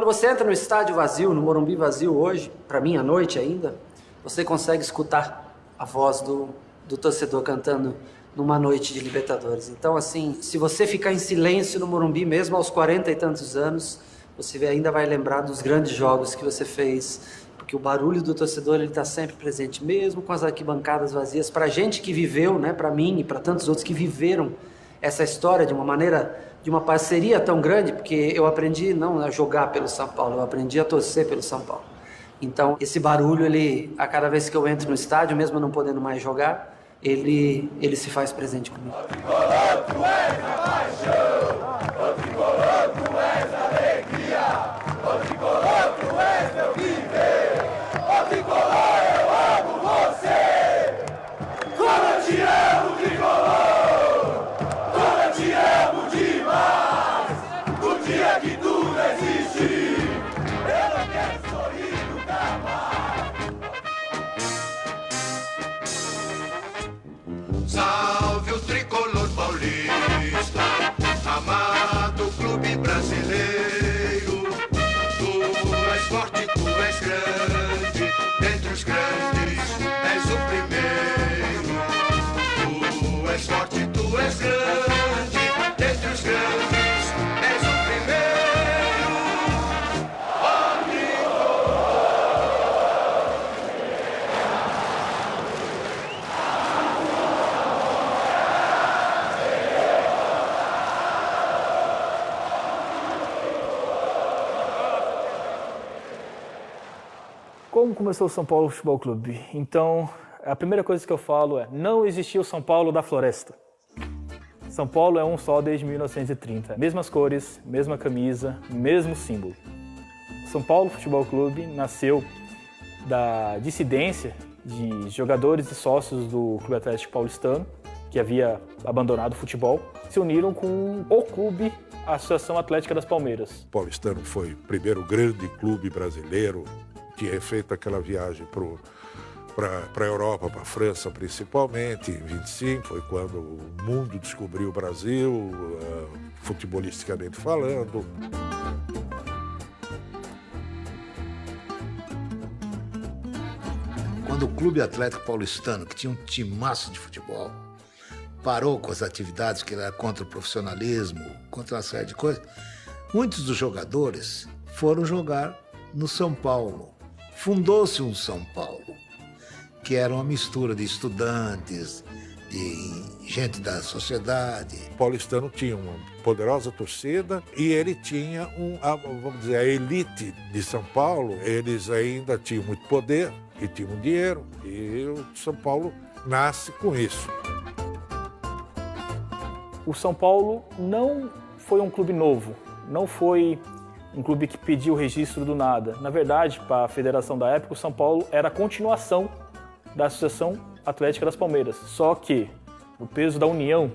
Quando você entra no estádio vazio, no Morumbi vazio hoje, para mim à noite ainda, você consegue escutar a voz do torcedor cantando numa noite de Libertadores. Então, assim, se você ficar em silêncio no Morumbi, mesmo aos 40 e tantos anos, você ainda vai lembrar dos grandes jogos que você fez, porque o barulho do torcedor ele está sempre presente, mesmo com as arquibancadas vazias. Para a gente que viveu, né, para mim e para tantos outros que viveram essa história de uma maneira, de uma parceria tão grande, porque eu aprendi não a jogar pelo São Paulo, eu aprendi a torcer pelo São Paulo. Então, esse barulho, a cada vez que eu entro no estádio, mesmo não podendo mais jogar, ele se faz presente comigo. O tricolor, tu és a paixão, o tricolor, tu és a alegria, o tricolor, tu és meu viver, o tricolor, eu amo você. Como eu te amo, tricolor, como eu te amo demais. No dia que tu não existir, eu não quero sorrir nunca mais. Salve o tricolor paulista, amado clube brasileiro. Tu és forte, tu és grande, dentre os grandes és o primeiro. Tu és forte, tu és grande, dentre os grandes és o primeiro. Ó tricolor. Como começou o São Paulo Futebol Clube? Então, a primeira coisa que eu falo é: não existiu o São Paulo da Floresta. São Paulo é um só desde 1930. Mesmas cores, mesma camisa, mesmo símbolo. São Paulo Futebol Clube nasceu da dissidência de jogadores e sócios do Clube Atlético Paulistano, que havia abandonado o futebol, se uniram com o clube, a Associação Atlética das Palmeiras. O Paulistano foi o primeiro grande clube brasileiro, tinha feito aquela viagem para a Europa, para a França principalmente, em 25, foi quando o mundo descobriu o Brasil, futebolisticamente falando. Quando o Clube Atlético Paulistano, que tinha um timaço de futebol, parou com as atividades que era contra o profissionalismo, contra uma série de coisas, muitos dos jogadores foram jogar no São Paulo. Fundou-se um São Paulo, que era uma mistura de estudantes, de gente da sociedade. O Paulistano tinha uma poderosa torcida e ele tinha vamos dizer, a elite de São Paulo, eles ainda tinham muito poder e tinham dinheiro, e o São Paulo nasce com isso. O São Paulo não foi um clube novo, não foi um clube que pediu registro do nada. Na verdade, para a federação da época, o São Paulo era a continuação da Associação Atlética das Palmeiras. Só que, no peso da união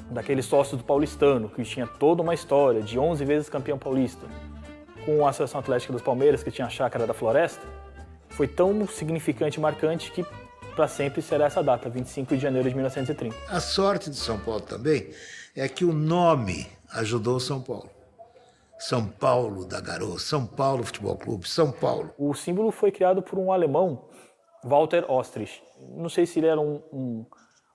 daquele sócio do paulistano, que tinha toda uma história de 11 vezes campeão paulista, com a Associação Atlética das Palmeiras, que tinha a Chácara da Floresta, foi tão significante e marcante que para sempre será essa data, 25 de janeiro de 1930. A sorte de São Paulo também é que o nome ajudou o São Paulo. São Paulo da Garoa, São Paulo Futebol Clube, São Paulo. O símbolo foi criado por um alemão, Walter Ostrich. Não sei se ele era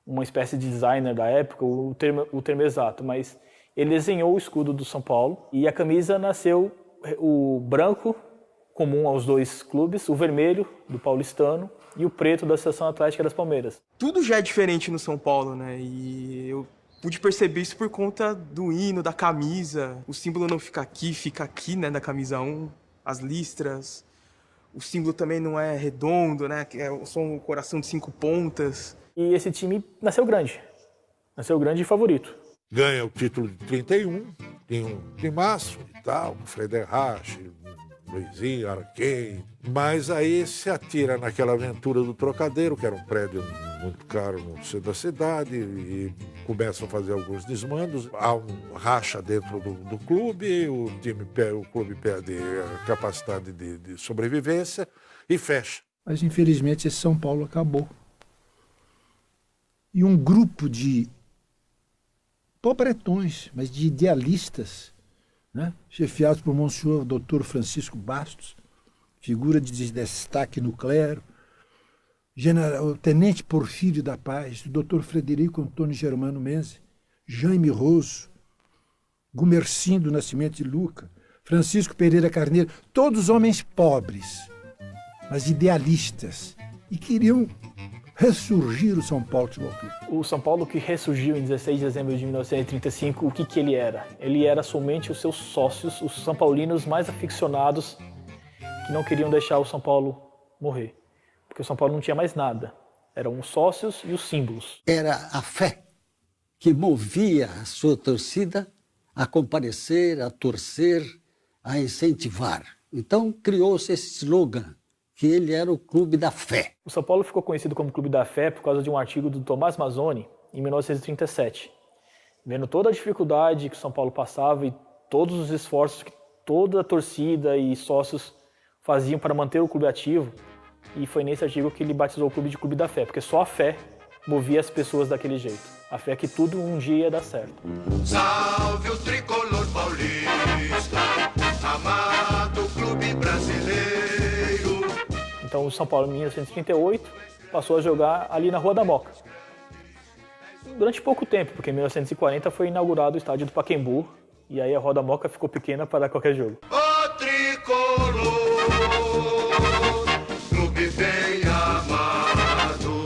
uma espécie de designer da época, o termo exato, mas ele desenhou o escudo do São Paulo e a camisa nasceu o branco, comum aos dois clubes, o vermelho do paulistano e o preto da Associação Atlética das Palmeiras. Tudo já é diferente no São Paulo, né? E eu pude perceber isso por conta do hino, da camisa. O símbolo não fica aqui, né, da camisa 1. As listras. O símbolo também não é redondo, né? É só um coração de 5 pontas. E esse time nasceu grande e favorito. Ganha o título de 31, tem um timaço e tal, Frederich, Luizinho, Araquém, mas aí se atira naquela aventura do Trocadeiro, que era um prédio muito caro no centro da cidade, e começam a fazer alguns desmandos, há um racha dentro do clube, o clube perde a capacidade de sobrevivência e fecha. Mas infelizmente esse São Paulo acabou. E um grupo de pobretões, mas de idealistas, né? Chefiados por Monsenhor Dr. Francisco Bastos, figura de destaque no clero, o Tenente Porfírio da Paz, o Dr. Frederico Antônio Germano Menze, Jaime Roso, Gumercindo Nascimento de Luca, Francisco Pereira Carneiro, todos homens pobres, mas idealistas, e queriam ressurgir o São Paulo Futebol Clube. O São Paulo que ressurgiu em 16 de dezembro de 1935, o que ele era? Ele era somente os seus sócios, os são paulinos mais aficionados, que não queriam deixar o São Paulo morrer. Porque o São Paulo não tinha mais nada. Eram os sócios e os símbolos. Era a fé que movia a sua torcida a comparecer, a torcer, a incentivar. Então criou-se esse slogan, que ele era o Clube da Fé. O São Paulo ficou conhecido como Clube da Fé por causa de um artigo do Tomás Mazzoni, em 1937. Vendo toda a dificuldade que o São Paulo passava e todos os esforços que toda a torcida e sócios faziam para manter o clube ativo, e foi nesse artigo que ele batizou o clube de Clube da Fé, porque só a fé movia as pessoas daquele jeito. A fé que tudo um dia ia dar certo. Salve o tricolor paulista, amado clube brasileiro. Então o São Paulo, em 1938, passou a jogar ali na Rua da Moca. Durante pouco tempo, porque em 1940 foi inaugurado o estádio do Pacaembu, e aí a Rua da Moca ficou pequena para qualquer jogo. O tricolor, clube bem amado,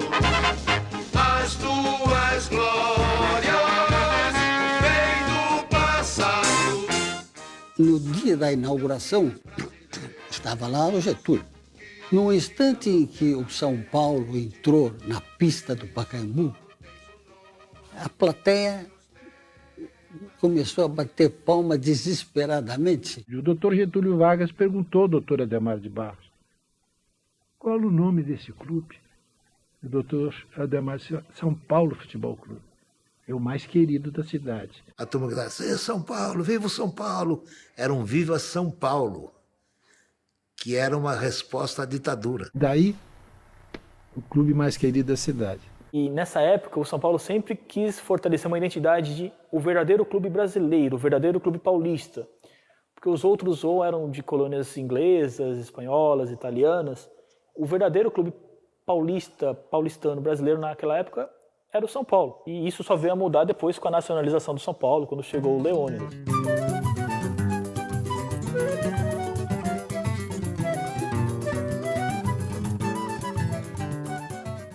as tuas glórias vêm do passado. No dia da inauguração, estava lá o Getúlio. No instante em que o São Paulo entrou na pista do Pacaembu, a plateia começou a bater palma desesperadamente. E o doutor Getúlio Vargas perguntou ao doutor Adhemar de Barros, qual o nome desse clube? O doutor Adhemar disse, São Paulo Futebol Clube. É o mais querido da cidade. A turma gritava, São Paulo, viva o São Paulo. Era um Viva São Paulo, que era uma resposta à ditadura. Daí, o clube mais querido da cidade. E nessa época, o São Paulo sempre quis fortalecer uma identidade de o verdadeiro clube brasileiro, o verdadeiro clube paulista. Porque os outros ou eram de colônias inglesas, espanholas, italianas. O verdadeiro clube paulistano, brasileiro naquela época, era o São Paulo. E isso só veio a mudar depois com a nacionalização do São Paulo, quando chegou o Leônidas.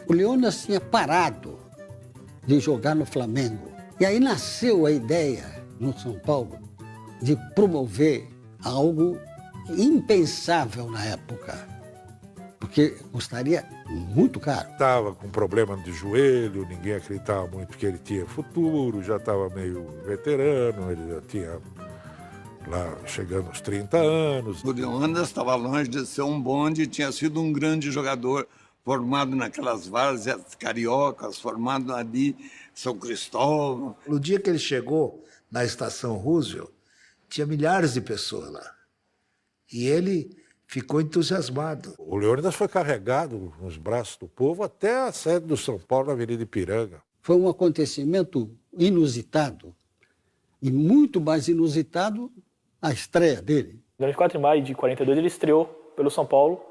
O Leônidas tinha parado de jogar no Flamengo. E aí nasceu a ideia, no São Paulo, de promover algo impensável na época, porque custaria muito caro. Estava com problema de joelho, ninguém acreditava muito que ele tinha futuro, já estava meio veterano, ele já tinha lá chegando aos 30 anos. O Leônidas estava longe de ser um bonde, tinha sido um grande jogador, formado naquelas várzeas cariocas, formado ali São Cristóvão. No dia que ele chegou na estação Roosevelt, tinha milhares de pessoas lá. E ele ficou entusiasmado. O Leônidas foi carregado nos braços do povo até a sede do São Paulo, na Avenida Ipiranga. Foi um acontecimento inusitado, e muito mais inusitado a estreia dele. No dia 4 de maio de 42, ele estreou pelo São Paulo,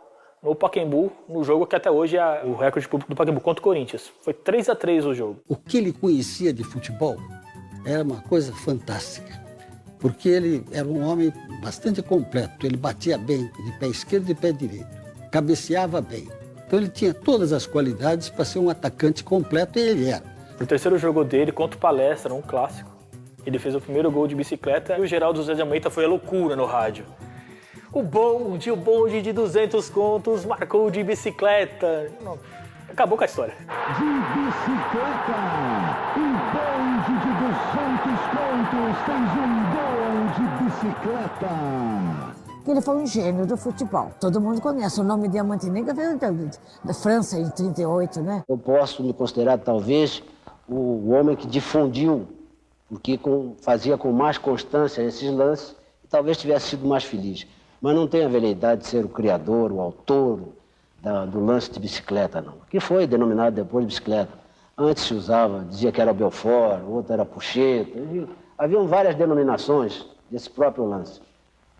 no Pacaembu, no jogo que até hoje é o recorde público do Pacaembu contra o Corinthians. Foi 3-3 o jogo. O que ele conhecia de futebol era uma coisa fantástica, porque ele era um homem bastante completo. Ele batia bem de pé esquerdo e pé direito, cabeceava bem. Então ele tinha todas as qualidades para ser um atacante completo, e ele era. No terceiro jogo dele, contra o Palestra, um clássico, ele fez o primeiro gol de bicicleta e o Geraldo José de Almeida foi a loucura no rádio. O bonde de 200 contos marcou de bicicleta. Não, acabou com a história. De bicicleta, o bonde de 200 contos fez um gol de bicicleta. Ele foi um gênio do futebol. Todo mundo conhece. O nome Diamante Negra veio da França em 38, né? Eu posso me considerar, talvez, o homem que difundiu, porque fazia com mais constância esses lances, e talvez tivesse sido mais feliz. Mas não tem a veleidade de ser o criador, o autor do lance de bicicleta, não. Que foi denominado depois de bicicleta. Antes se usava, dizia que era Belfort, outro era Pucheta. Haviam várias denominações desse próprio lance.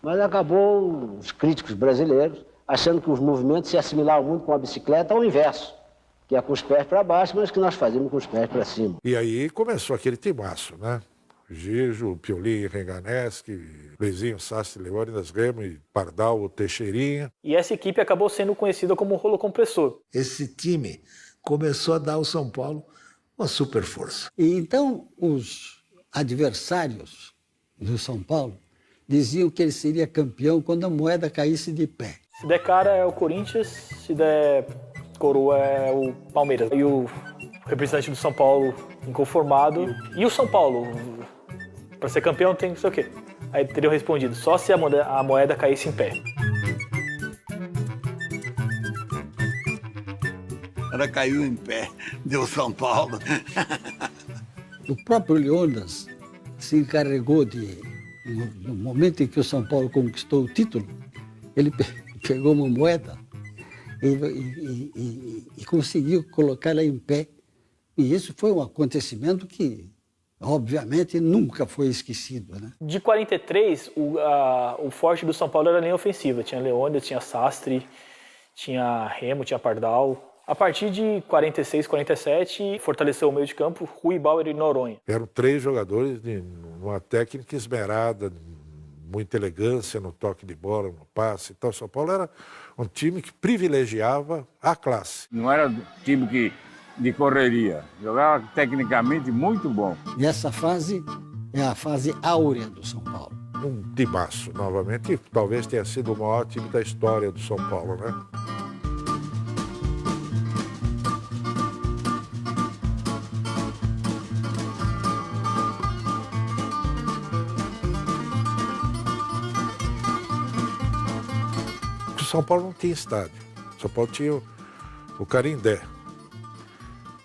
Mas acabou os críticos brasileiros achando que os movimentos se assimilavam muito com a bicicleta ao inverso, que é com os pés para baixo, mas que nós fazíamos com os pés para cima. E aí começou aquele timaço, né? Gijo, Pioli, Renganeschi, Luizinho, Sassi, Leônidas, Remo, Pardal, Teixeirinha. E essa equipe acabou sendo conhecida como rolo compressor. Esse time começou a dar ao São Paulo uma super força. E então os adversários do São Paulo diziam que ele seria campeão quando a moeda caísse de pé. Se der cara é o Corinthians, se der coroa é o Palmeiras. E o representante do São Paulo inconformado. E o São Paulo? Para ser campeão tem não sei o quê. Aí teriam respondido, só se a moeda caísse em pé. Ela caiu em pé, deu São Paulo. O próprio Leônidas se encarregou de, no momento em que o São Paulo conquistou o título, ele pegou uma moeda e conseguiu colocá-la em pé. E isso foi um acontecimento que, obviamente, nunca foi esquecido, né? De 43, o forte do São Paulo era a linha ofensiva. Tinha Leônidas, tinha Sastre, tinha Remo, tinha Pardal. A partir de 46, 47, fortaleceu o meio de campo, Rui, Bauer e Noronha. Eram 3 jogadores de uma técnica esmerada, muita elegância no toque de bola, no passe. Então, o São Paulo era um time que privilegiava a classe. Não era time de correria, jogava tecnicamente muito bom. E essa fase é a fase áurea do São Paulo. Um timaço, novamente, e talvez tenha sido o maior time da história do São Paulo, né? O São Paulo não tinha estádio. O São Paulo tinha o Canindé.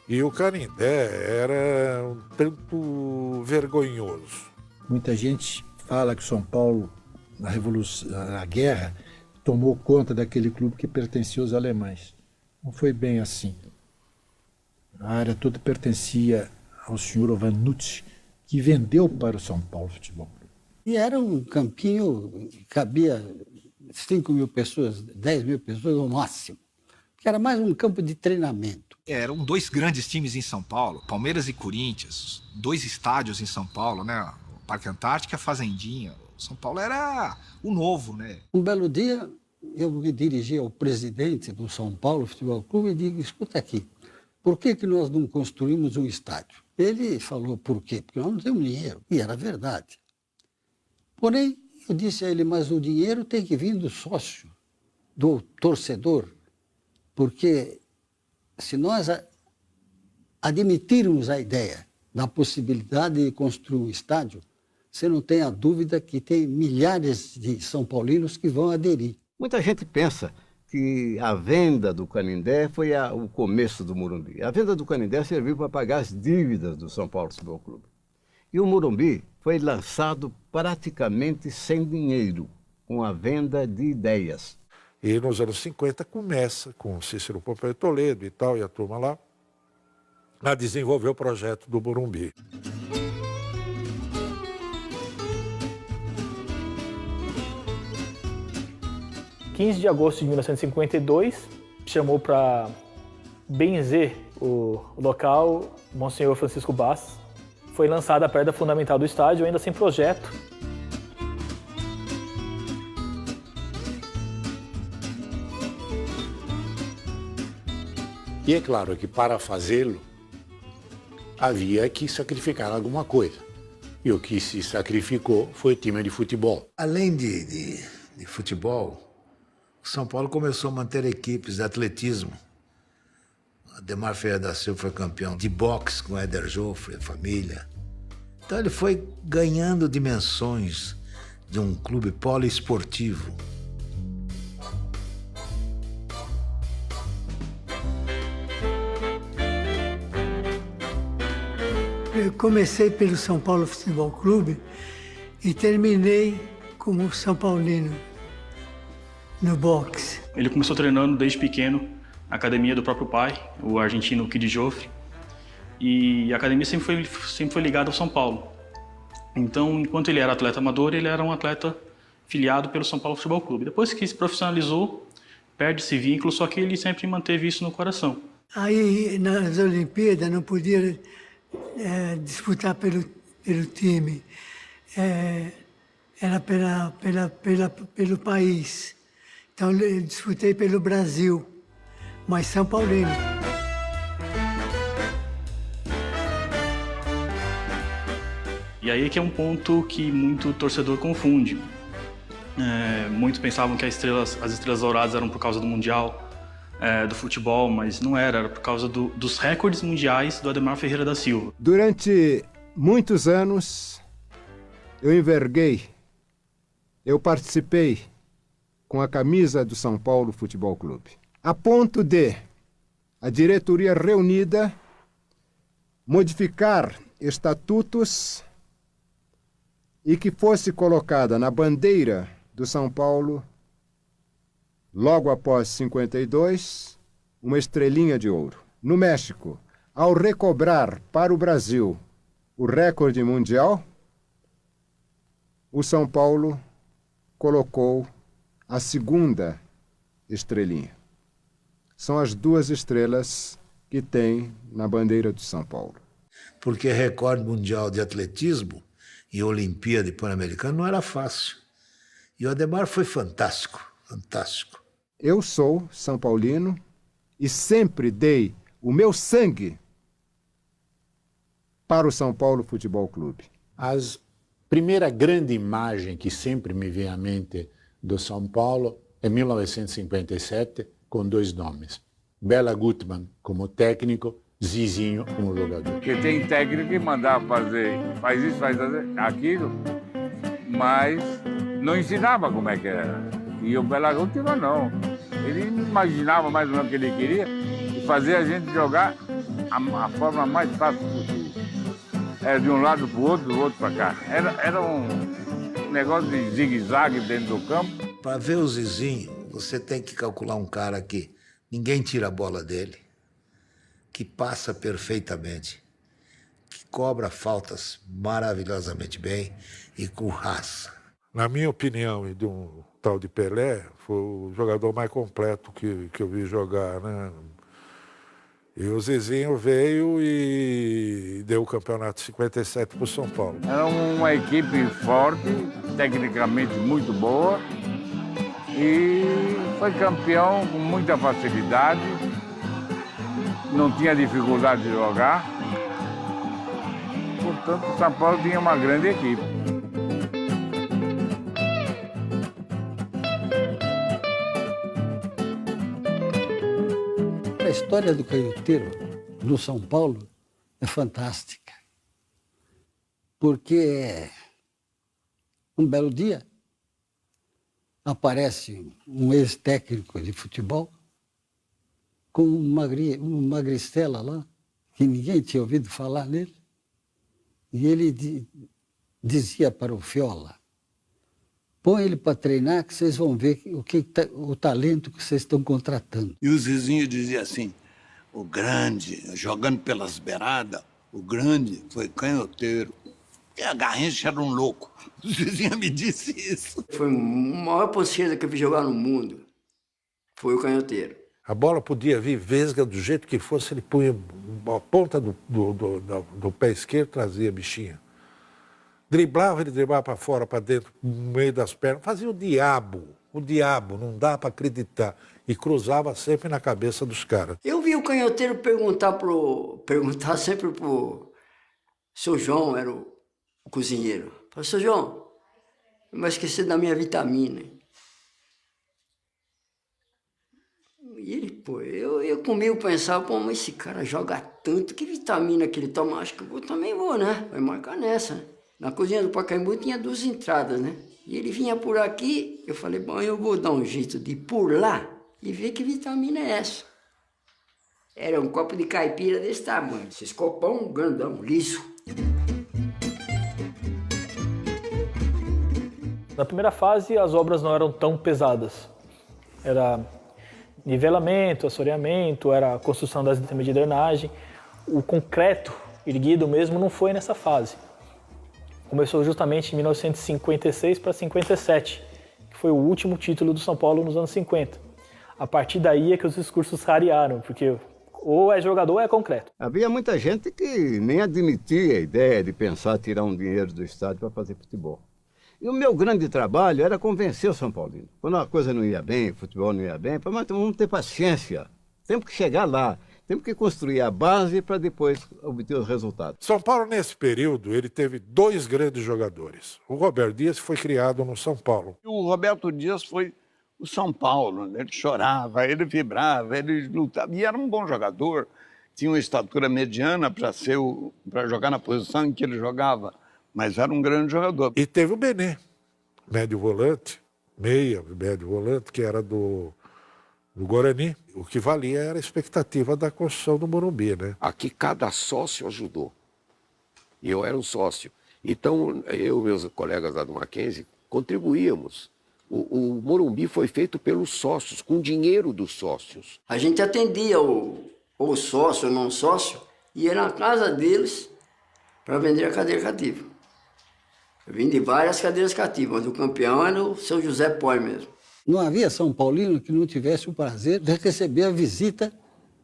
E o Canindé era um tanto vergonhoso. Muita gente fala que o São Paulo, na Revolução, na guerra, tomou conta daquele clube que pertencia aos alemães. Não foi bem assim. A área toda pertencia ao senhor Vanucci, que vendeu para o São Paulo Futebol Clube. E era um campinho que cabia 5 mil pessoas, 10 mil pessoas no máximo. Que era mais um campo de treinamento. Eram 2 grandes times em São Paulo, Palmeiras e Corinthians, 2 estádios em São Paulo, né? O Parque Antártica e a Fazendinha. O São Paulo era o novo, né? Um belo dia, eu me dirigi ao presidente do São Paulo Futebol Clube e digo, escuta aqui, por que nós não construímos um estádio? Ele falou, por quê? Porque nós não temos dinheiro. E era verdade. Porém, eu disse a ele, mas o dinheiro tem que vir do sócio, do torcedor, porque se nós admitirmos a ideia da possibilidade de construir um estádio, você não tem a dúvida que tem milhares de São Paulinos que vão aderir. Muita gente pensa que a venda do Canindé foi o começo do Morumbi. A venda do Canindé serviu para pagar as dívidas do São Paulo Futebol Clube. E o Morumbi foi lançado praticamente sem dinheiro, com a venda de ideias. E nos anos 50 começa com Cícero Pompeu Toledo e tal, e a turma lá, a desenvolver o projeto do Morumbi. Em 15 de agosto de 1952, chamou para benzer o local Monsenhor Francisco Bastos. Foi lançada a pedra fundamental do estádio, ainda sem projeto. E é claro que para fazê-lo, havia que sacrificar alguma coisa. E o que se sacrificou foi o time de futebol. Além de futebol, o São Paulo começou a manter equipes de atletismo. Ademar Ferreira da Silva foi campeão de boxe com Éder Joffre, família. Então ele foi ganhando dimensões de um clube poliesportivo. Eu comecei pelo São Paulo Futebol Clube e terminei como São Paulino no boxe. Ele começou treinando desde pequeno na academia do próprio pai, o argentino Kid Joffre, e a academia sempre foi ligada ao São Paulo. Então, enquanto ele era atleta amador, ele era um atleta filiado pelo São Paulo Futebol Clube. Depois que se profissionalizou, perde esse vínculo, só que ele sempre manteve isso no coração. Aí, nas Olimpíadas, não podia disputar pelo time. Era pelo país. Então, eu disputei pelo Brasil, mas São Paulino. E aí que é um ponto que muito torcedor confunde. Muitos pensavam que as estrelas douradas eram por causa do Mundial, do futebol, mas não era por causa dos recordes mundiais do Ademar Ferreira da Silva. Durante muitos anos, eu participei com a camisa do São Paulo Futebol Clube, a ponto de a diretoria reunida modificar estatutos e que fosse colocada na bandeira do São Paulo, logo após 52, uma estrelinha de ouro. No México, ao recobrar para o Brasil o recorde mundial, o São Paulo colocou a segunda estrelinha. São as duas estrelas que tem na bandeira do São Paulo. Porque recorde mundial de atletismo e Olimpíada e Pan-Americano não era fácil. E o Ademar foi fantástico, fantástico. Eu sou São Paulino e sempre dei o meu sangue para o São Paulo Futebol Clube. A primeira grande imagem que sempre me vem à mente do São Paulo é 1957, com dois nomes. Bela Gutmann como técnico, Zizinho como jogador. Porque tem técnico que mandava fazer, faz isso, faz aquilo, mas não ensinava como é que era. E o Bela Gutmann não. Ele imaginava mais ou menos o que ele queria e fazia a gente jogar a forma mais fácil possível. Era de um lado para o outro, do outro para cá. Era um negócio de zigue-zague dentro do campo. Para ver o Zizinho, você tem que calcular um cara que ninguém tira a bola dele, que passa perfeitamente, que cobra faltas maravilhosamente bem e com raça. Na minha opinião, e de um tal de Pelé, foi o jogador mais completo que eu vi jogar, né? E o Zizinho veio e deu o campeonato 57 para o São Paulo. Era uma equipe forte, tecnicamente muito boa, e foi campeão com muita facilidade, não tinha dificuldade de jogar. Portanto, o São Paulo tinha uma grande equipe. A história do canhoteiro no São Paulo é fantástica, porque um belo dia aparece um ex-técnico de futebol com uma magricela lá, que ninguém tinha ouvido falar nele, e ele dizia para o Fiola: põe ele para treinar que vocês vão ver o talento que vocês estão contratando. E o Zizinho dizia assim, o grande, jogando pelas beiradas, o grande foi canhoteiro. E a Garrincha era um louco. O Zizinho me disse isso. Foi a maior ponceira que eu vi jogar no mundo. Foi o canhoteiro. A bola podia vir vesga do jeito que fosse, ele punha a ponta do pé esquerdo, trazia a bichinha. Driblava, ele driblava para fora, para dentro, no meio das pernas. Fazia o diabo, não dá para acreditar. E cruzava sempre na cabeça dos caras. Eu vi o canhoteiro perguntar sempre pro seu João, era o cozinheiro. Falei, seu João, não vai esquecer da minha vitamina. E ele, pô, eu comigo pensava, pô, mas esse cara joga tanto, que vitamina que ele toma? Acho que eu também vou, né? Vai marcar nessa, né? Na cozinha do Pacaembu tinha 2 entradas, né? E ele vinha por aqui, eu falei, bom, eu vou dar um jeito de ir por lá e ver que vitamina é essa. Era um copo de caipira desse tamanho, esses copão grandão, liso. Na primeira fase, as obras não eram tão pesadas. Era nivelamento, assoreamento, era a construção das sistemas de drenagem. O concreto erguido mesmo não foi nessa fase. começou justamente em 1956 para 57, que foi o último título do São Paulo nos anos 50. A partir daí é que os discursos rarearam, porque ou é jogador ou é concreto. Havia muita gente que nem admitia a ideia de pensar tirar um dinheiro do estádio para fazer futebol. E o meu grande trabalho era convencer o São Paulino. Quando a coisa não ia bem, o futebol não ia bem, mas vamos ter paciência. Temos que chegar lá. Temos que construir a base para depois obter os resultados. São Paulo, nesse período, ele teve 2 grandes jogadores. O Roberto Dias foi criado no São Paulo. O Roberto Dias foi o São Paulo. Ele chorava, ele vibrava, ele lutava. E era um bom jogador. Tinha uma estatura mediana para jogar na posição em que ele jogava. Mas era um grande jogador. E teve o Bené, médio volante, médio volante, que era do Guarani. O que valia era a expectativa da construção do Morumbi, né? Aqui cada sócio ajudou. E eu era um sócio. Então, eu e meus colegas lá do Mackenzie contribuíamos. O Morumbi foi feito pelos sócios, com dinheiro dos sócios. A gente atendia o sócio ou não sócio, ia na casa deles para vender a cadeira cativa. Eu vim de várias cadeiras cativas, mas o campeão era o seu José Poi mesmo. Não havia São Paulino que não tivesse o prazer de receber a visita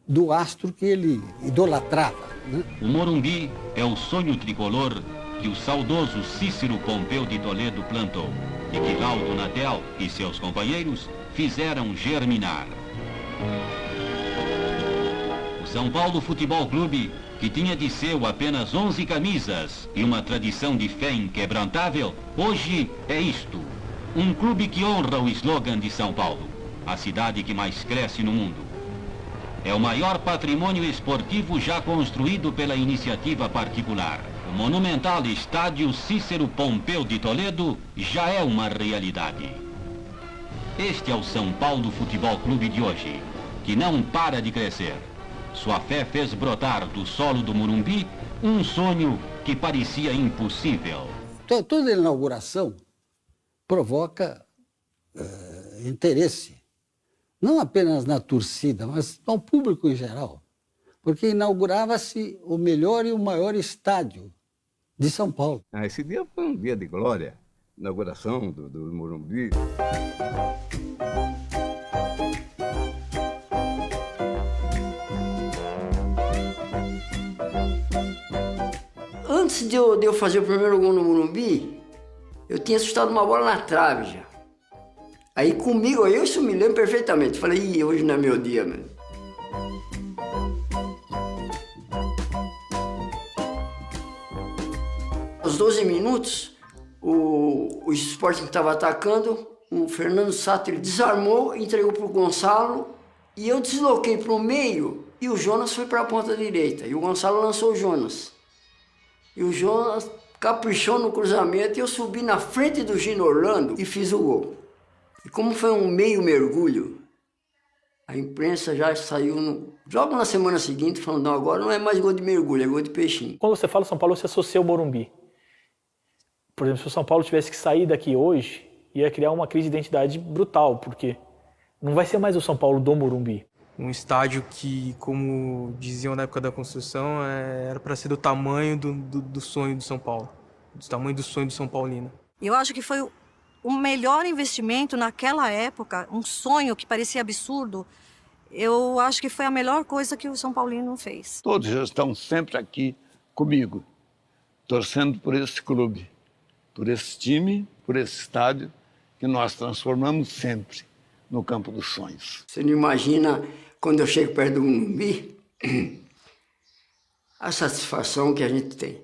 do astro que ele idolatrava, né? O Morumbi é o sonho tricolor que o saudoso Cícero Pompeu de Toledo plantou e que Laudo Natel e seus companheiros fizeram germinar. O São Paulo Futebol Clube, que tinha de seu apenas 11 camisas e uma tradição de fé inquebrantável, hoje é isto. Um clube que honra o slogan de São Paulo, a cidade que mais cresce no mundo. É o maior patrimônio esportivo já construído pela iniciativa particular. O monumental estádio Cícero Pompeu de Toledo já é uma realidade. Este é o São Paulo Futebol Clube de hoje, que não para de crescer. Sua fé fez brotar do solo do Morumbi um sonho que parecia impossível. Toda inauguração provoca interesse, não apenas na torcida, mas ao público em geral, porque inaugurava-se o melhor e o maior estádio de São Paulo. Esse dia foi um dia de glória, inauguração do Morumbi. Antes de eu fazer o primeiro gol no Morumbi, eu tinha assustado uma bola na trave já. Aí comigo, isso me lembro perfeitamente. Falei, hoje não é meu dia, mano. Aos 12 minutos, o Sporting que estava atacando, o Fernando Sato, ele desarmou, entregou para o Gonçalo, e eu desloquei para o meio, e o Jonas foi para a ponta direita. E o Gonçalo lançou o Jonas. E o Jonas caprichou no cruzamento e eu subi na frente do Gino Orlando e fiz o gol. E como foi um meio mergulho, a imprensa já saiu logo na semana seguinte falando, não, agora não é mais gol de mergulho, é gol de peixinho. Quando você fala São Paulo, você associa o Morumbi. Por exemplo, se o São Paulo tivesse que sair daqui hoje, ia criar uma crise de identidade brutal, porque não vai ser mais o São Paulo do Morumbi. Um estádio que, como diziam na época da construção, era para ser do tamanho do sonho do São Paulo, do tamanho do sonho do São Paulino. Eu acho que foi o melhor investimento naquela época, um sonho que parecia absurdo. Eu acho que foi a melhor coisa que o São Paulino fez. Todos estão sempre aqui comigo, torcendo por esse clube, por esse time, por esse estádio que nós transformamos sempre no campo dos sonhos. Você não imagina, quando eu chego perto do Morumbi, a satisfação que a gente tem.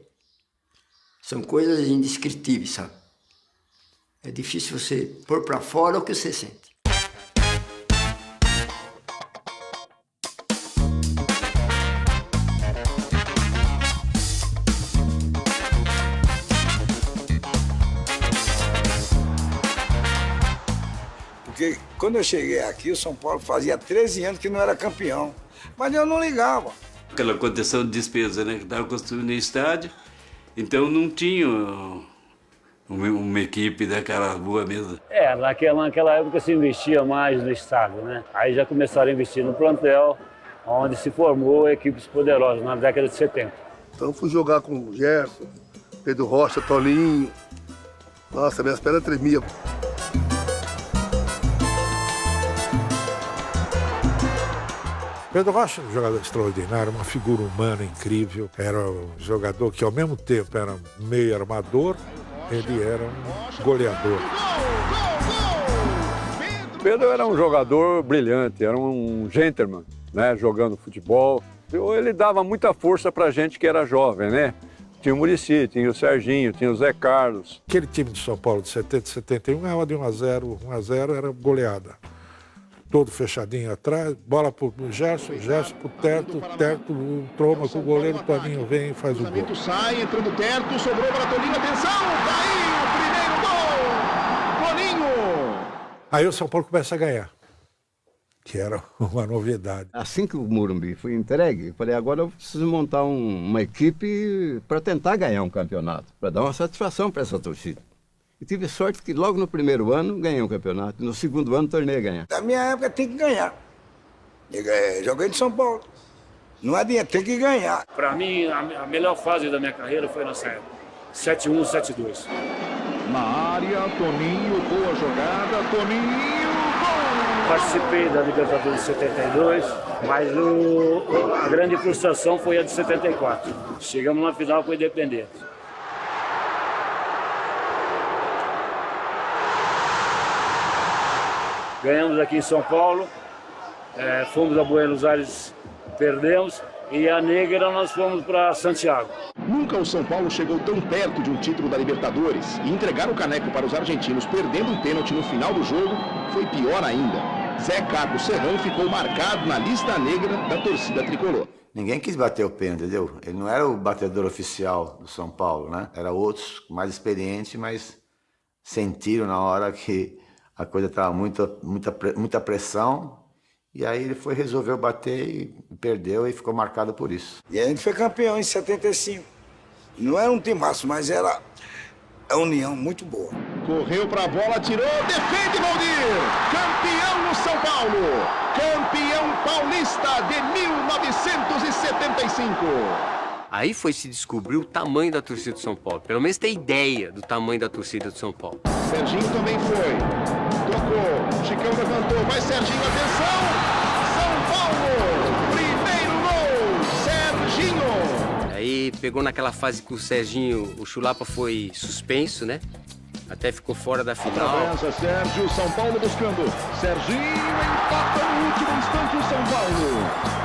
São coisas indescritíveis, sabe? É difícil você pôr para fora o que você sente. Porque quando eu cheguei aqui, o São Paulo fazia 13 anos que não era campeão. Mas eu não ligava. Aquela contenção de despesa, né? Que estava construindo o estádio, então não tinha uma equipe daquela boa mesmo. Naquela época se investia mais no estádio, né? Aí já começaram a investir no plantel, onde se formou equipes poderosas na década de 70. Então fui jogar com o Gerson, Pedro Rocha, Toninho. Nossa, minhas pernas tremiam. Pedro Rocha era um jogador extraordinário, uma figura humana incrível. Era um jogador que, ao mesmo tempo, era meio armador, ele era um goleador. Pedro era um jogador brilhante, era um gentleman, né, jogando futebol. Ele dava muita força pra gente que era jovem, né? Tinha o Muricy, tinha o Serginho, tinha o Zé Carlos. Aquele time de São Paulo de 70 e 71 ganhava de 1-0, 1-0 era goleada. Todo fechadinho atrás, bola pro Gerson pro Teto, troma com o goleiro, Toninho vem e faz o gol. Sai, entrando Teto, sobrou para Toninho, atenção, caiu o primeiro gol, Toninho! Aí o São Paulo começa a ganhar, que era uma novidade. Assim que o Morumbi foi entregue, eu falei, agora eu preciso montar uma equipe para tentar ganhar um campeonato, para dar uma satisfação para essa torcida. E tive sorte que logo no primeiro ano ganhei um campeonato, no segundo ano tornei a ganhar. Na minha época tem que ganhar. Joguei de São Paulo. Não adianta, tem que ganhar. Para mim, a melhor fase da minha carreira foi nessa época. 7-1, 7-2. Na área, Toninho, boa jogada, Toninho, gol! Participei da Libertadores de 72, mas a grande frustração foi a de 74. Chegamos na final com o Independente. Ganhamos aqui em São Paulo, fomos a Buenos Aires, perdemos, e a negra nós fomos para Santiago. Nunca o São Paulo chegou tão perto de um título da Libertadores e entregar o caneco para os argentinos perdendo um pênalti no final do jogo foi pior ainda. Zé Carlos Serrão ficou marcado na lista negra da torcida tricolor. Ninguém quis bater o pênalti, entendeu? Ele não era o batedor oficial do São Paulo, né? Era outros mais experientes, mas sentiram na hora que a coisa estava muita pressão, e aí ele resolveu bater e perdeu e ficou marcado por isso. E a gente foi campeão em 75. Não era um timaço, mas era a união muito boa. Correu para a bola, tirou, defende Valdir! Campeão no São Paulo! Campeão paulista de 1975! Aí se descobriu o tamanho da torcida do São Paulo. Pelo menos ter ideia do tamanho da torcida do São Paulo. Serginho também foi. Tocou. Chicão levantou. Vai Serginho, atenção! São Paulo! Primeiro gol! Serginho! Aí pegou naquela fase que o Serginho, o Chulapa foi suspenso, né? Até ficou fora da final. Avança Sérgio, São Paulo buscando. Serginho empata no último instante o São Paulo.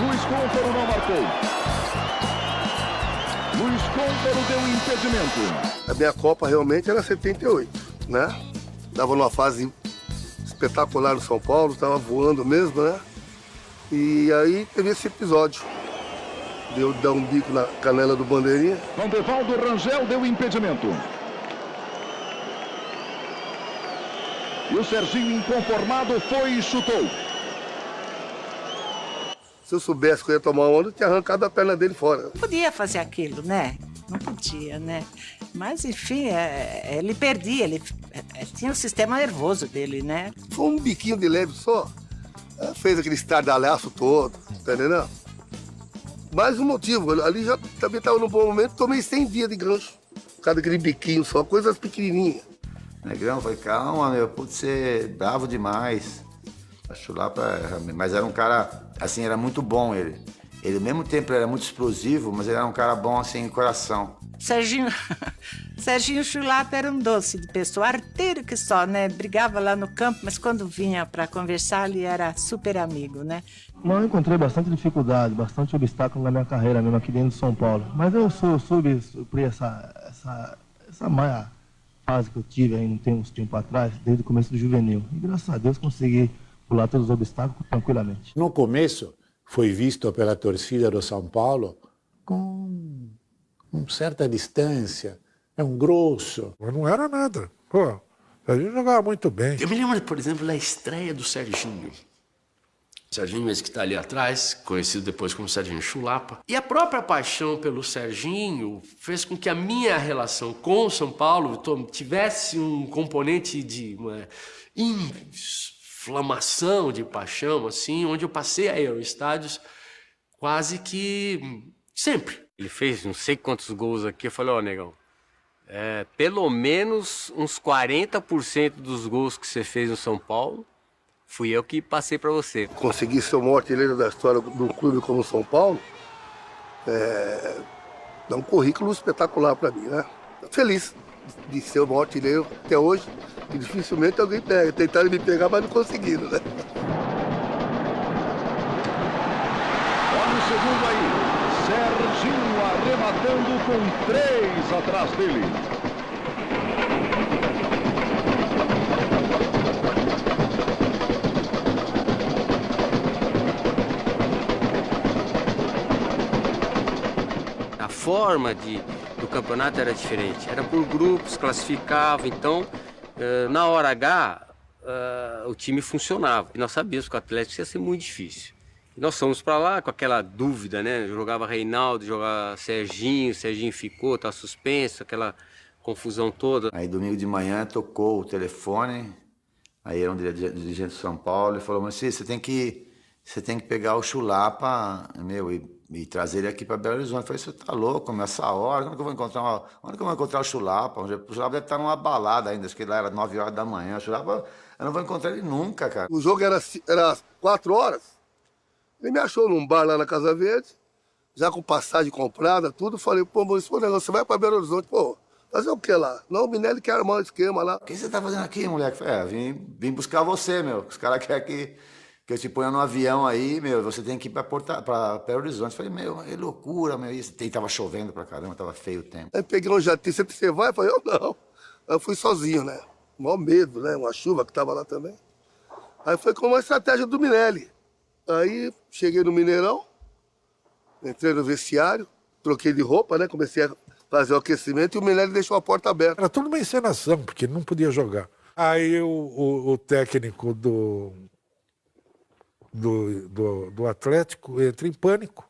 Luiz Côntaro não marcou. Luiz Côntaro deu um impedimento. A minha Copa realmente era 78, né? Estava numa fase espetacular no São Paulo, estava voando mesmo, né? E aí teve esse episódio. Deu dar um bico na canela do Bandeirinha. Vandevaldo Rangel deu impedimento. E o Serginho, inconformado, foi e chutou. Se eu soubesse que eu ia tomar onda, eu tinha arrancado a perna dele fora. Podia fazer aquilo, né? Não podia, né? Mas, enfim, ele perdia, ele tinha o sistema nervoso dele, né? Foi um biquinho de leve só. Fez aquele estardalhaço todo, tá entendendo? Mais um motivo, ali já também estava num bom momento, tomei 100 dias de gancho. Por causa daquele biquinho só, coisas pequenininhas. Negrão, falei, calma, meu, pode ser bravo demais. Acho lá mas era um cara, assim, era muito bom ele. Ele, ao mesmo tempo, era muito explosivo, mas ele era um cara bom, assim, em coração. Serginho Chulapa era um doce de pessoa, arteiro que só, né? Brigava lá no campo, mas quando vinha para conversar, ele era super amigo, né? Eu encontrei bastante dificuldade, bastante obstáculo na minha carreira mesmo aqui dentro de São Paulo. Mas eu soube suprir essa má fase que eu tive aí uns tempos atrás, desde o começo do juvenil. E graças a Deus consegui pular todos os obstáculos tranquilamente. No começo foi visto pela torcida do São Paulo com certa distância, é um grosso. Mas não era nada. Pô, a gente jogava muito bem. Eu me lembro, por exemplo, da estreia do Serginho. Serginho, esse que está ali atrás, conhecido depois como Serginho Chulapa. E a própria paixão pelo Serginho fez com que a minha relação com o São Paulo tivesse um componente de uma inflamação de paixão, assim, onde eu passei a ir aos estádios quase que sempre. Ele fez não sei quantos gols aqui. Eu falei, negão, pelo menos uns 40% dos gols que você fez no São Paulo, fui eu que passei para você. Conseguir ser o maior artilheiro da história de um clube como o São Paulo, dá um currículo espetacular para mim, né? Feliz de ser o maior artilheiro até hoje, que dificilmente alguém pega. Tentaram me pegar, mas não conseguiram, né? Olha o segundo aí. Serginho arrematando com 3 atrás dele. A forma do campeonato era diferente. Era por grupos, classificava. Então, na hora H, o time funcionava. E nós sabíamos que o Atlético ia ser muito difícil. E nós fomos para lá com aquela dúvida, né? Jogava Reinaldo, jogava Serginho ficou, tá suspenso, aquela confusão toda. Aí domingo de manhã tocou o telefone, aí era um dirigente de São Paulo, e falou, mas você tem que pegar o Chulapa, e trazer ele aqui para Belo Horizonte. Eu falei, você tá louco, essa hora, onde que eu vou encontrar o Chulapa? O Chulapa deve estar numa balada ainda, acho que lá era 9 horas da manhã. O Chulapa, eu não vou encontrar ele nunca, cara. O jogo era 4 horas. Ele me achou num bar lá na Casa Verde, já com passagem comprada, tudo. Falei, pô, mas esse negócio, você vai para Belo Horizonte, pô, fazer o que lá? Não, o Minelli quer armar um esquema lá. O que você tá fazendo aqui, moleque? Eu falei, vim buscar você, meu. Os caras querem que eu te ponha no avião aí, você tem que ir para Belo Horizonte. Eu falei, é loucura, meu. E tava chovendo pra caramba, tava feio o tempo. Aí peguei um jatinho, você vai? Eu falei, eu não. Aí eu fui sozinho, né? Maior medo, né? Uma chuva que tava lá também. Aí foi com uma estratégia do Minelli. Aí cheguei no Mineirão, entrei no vestiário, troquei de roupa, né? Comecei a fazer o aquecimento e o Minelli deixou a porta aberta. Era tudo uma encenação, porque não podia jogar. Aí o técnico do Atlético entra em pânico.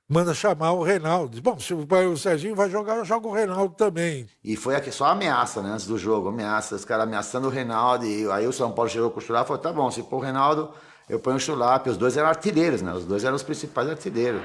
Manda chamar o Reinaldo. Diz, bom, se o Serginho vai jogar, eu jogo o Reinaldo também. E foi aqui só ameaça, né? Antes do jogo, os caras ameaçando o Reinaldo. E aí o São Paulo chegou com o Chulapa e falou, tá bom, se pôr o Reinaldo, eu ponho o Chulapa. E os dois eram artilheiros, né? Os dois eram os principais artilheiros.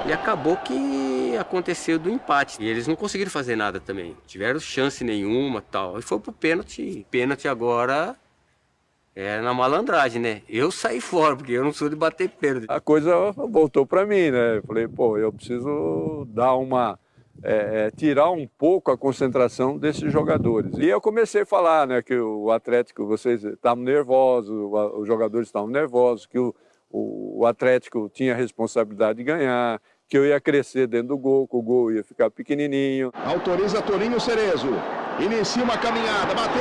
E acabou que aconteceu do empate. E eles não conseguiram fazer nada também. Tiveram chance nenhuma, tal. E foi pro pênalti. Pênalti agora é na malandragem, né? Eu saí fora, porque eu não sou de bater pênalti. A coisa voltou para mim, né? Eu falei, pô, eu preciso dar tirar um pouco a concentração desses jogadores. E eu comecei a falar, né, que o Atlético, vocês estavam nervosos, os jogadores estavam nervosos, que o Atlético tinha a responsabilidade de ganhar, que eu ia crescer dentro do gol, que o gol ia ficar pequenininho. Autoriza Toninho Cerezo. Inicia uma caminhada, bateu,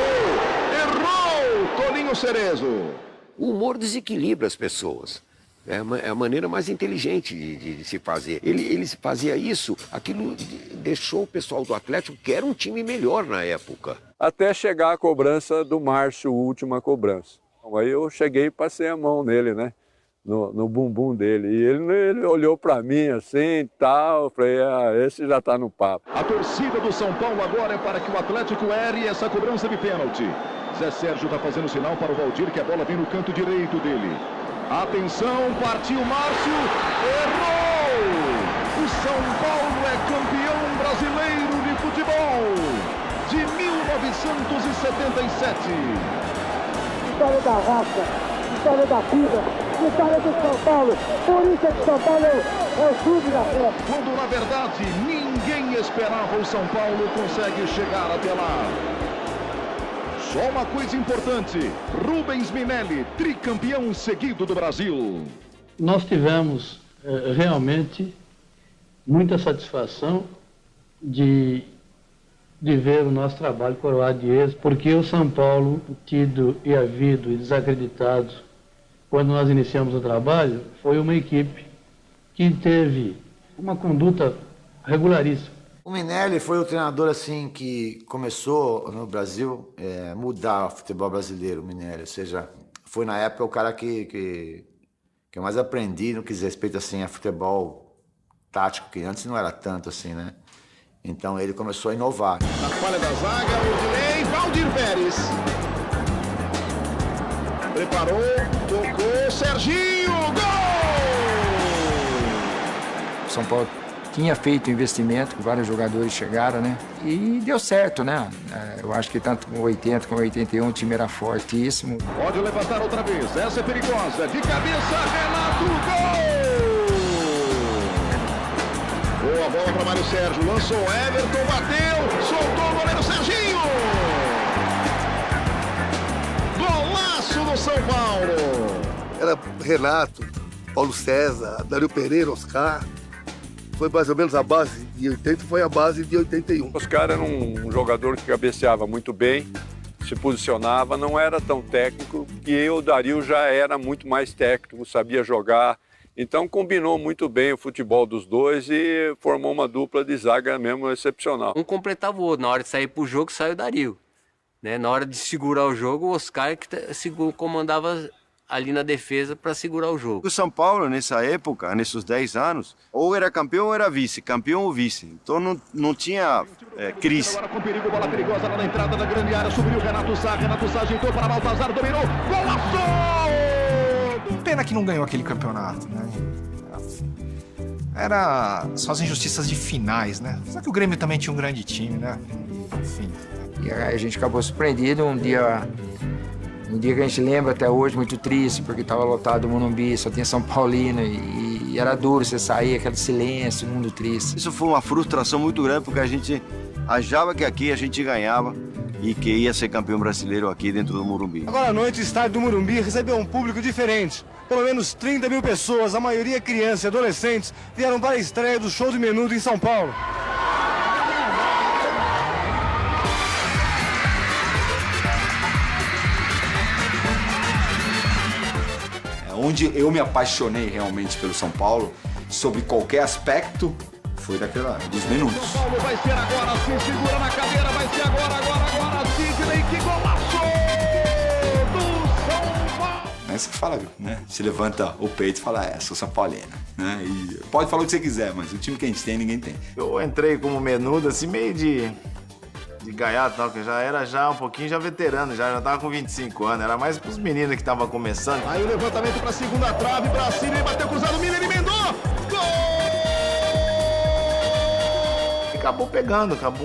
errou Toninho Cerezo. O humor desequilibra as pessoas. É a maneira mais inteligente de se fazer. Ele fazia isso, aquilo deixou o pessoal do Atlético, que era um time melhor na época. Até chegar a cobrança do Márcio, a última cobrança. Aí eu cheguei e passei a mão nele, né? No bumbum dele. E ele olhou para mim assim e tal. Eu falei, esse já tá no papo. A torcida do São Paulo agora é para que o Atlético erre essa cobrança de pênalti. Zé Sérgio está fazendo sinal para o Valdir que a bola vem no canto direito dele. Atenção, partiu Márcio, errou! O São Paulo é campeão brasileiro de futebol de 1977. Vitória da raça, vitória da vida, vitória do São Paulo. Por isso é que São Paulo é o clube da fé. Quando na verdade ninguém esperava, o São Paulo consegue chegar até lá. Só uma coisa importante, Rubens Minelli, tricampeão seguido do Brasil. Nós tivemos realmente muita satisfação de ver o nosso trabalho coroado de êxito, porque o São Paulo, tido e havido e desacreditado quando nós iniciamos o trabalho, foi uma equipe que teve uma conduta regularíssima. O Minelli foi o treinador assim que começou no Brasil mudar o futebol brasileiro, o Minelli. Ou seja, foi na época o cara que eu mais aprendi no que diz respeito assim, a futebol tático, que antes não era tanto assim, né? Então ele começou a inovar. Na falha da zaga, o Valdir Pérez. Preparou, tocou, Serginho, gol! São Paulo tinha feito investimento, vários jogadores chegaram, né? E deu certo, né? Eu acho que tanto com 80 como 81 o time era fortíssimo. Pode levantar outra vez, essa é perigosa. De cabeça, Renato, gol! Boa bola para Mário Sérgio, lançou Everton, bateu, soltou o goleiro Serginho! Golaço do São Paulo! Era Renato, Paulo César, Dario Pereira, Oscar. Foi mais ou menos a base de 80, foi a base de 81. Oscar era um jogador que cabeceava muito bem, se posicionava, não era tão técnico, e o Dario já era muito mais técnico, sabia jogar. Então combinou muito bem o futebol dos dois e formou uma dupla de zaga mesmo excepcional. Um completava o outro. Na hora de sair pro jogo, saiu o Dario. Né? Na hora de segurar o jogo, o Oscar que comandava ali na defesa para segurar o jogo. O São Paulo, nessa época, nesses 10 anos, ou era campeão ou era vice, campeão ou vice. Então não tinha crise. Agora com perigo, bola perigosa lá na entrada da grande área, subiu o Renato Sá ajeitou para Baltazar, dominou, golaço! Pena que não ganhou aquele campeonato, né? Era só as injustiças de finais, né? Só que o Grêmio também tinha um grande time, né? Enfim. E aí a gente acabou surpreendido um dia que a gente lembra até hoje, muito triste, porque estava lotado o Morumbi, só tinha São Paulino e era duro você sair, aquele silêncio, mundo triste. Isso foi uma frustração muito grande, porque a gente achava que aqui a gente ganhava e que ia ser campeão brasileiro aqui dentro do Morumbi. Agora à noite, o estádio do Morumbi recebeu um público diferente. Pelo menos 30 mil pessoas, a maioria crianças e adolescentes, vieram para a estreia do show de Menudo em São Paulo. Onde eu me apaixonei realmente pelo São Paulo, sobre qualquer aspecto, foi dos Menudos. São Paulo vai ser agora, se segura na cadeira, vai ser agora, Sidney, que golaço do São Paulo! Aí você fala, né? Se levanta o peito e fala, sou São Paulino, né? E pode falar o que você quiser, mas o time que a gente tem, ninguém tem. Eu entrei como Menudo, assim, meio de gaiato, tal, que já era um pouquinho veterano, já tava com 25 anos, era mais pros meninos que estavam começando. Aí o levantamento pra segunda trave, pra Sidney, bateu cruzado, o Miller emendou, gol! Acabou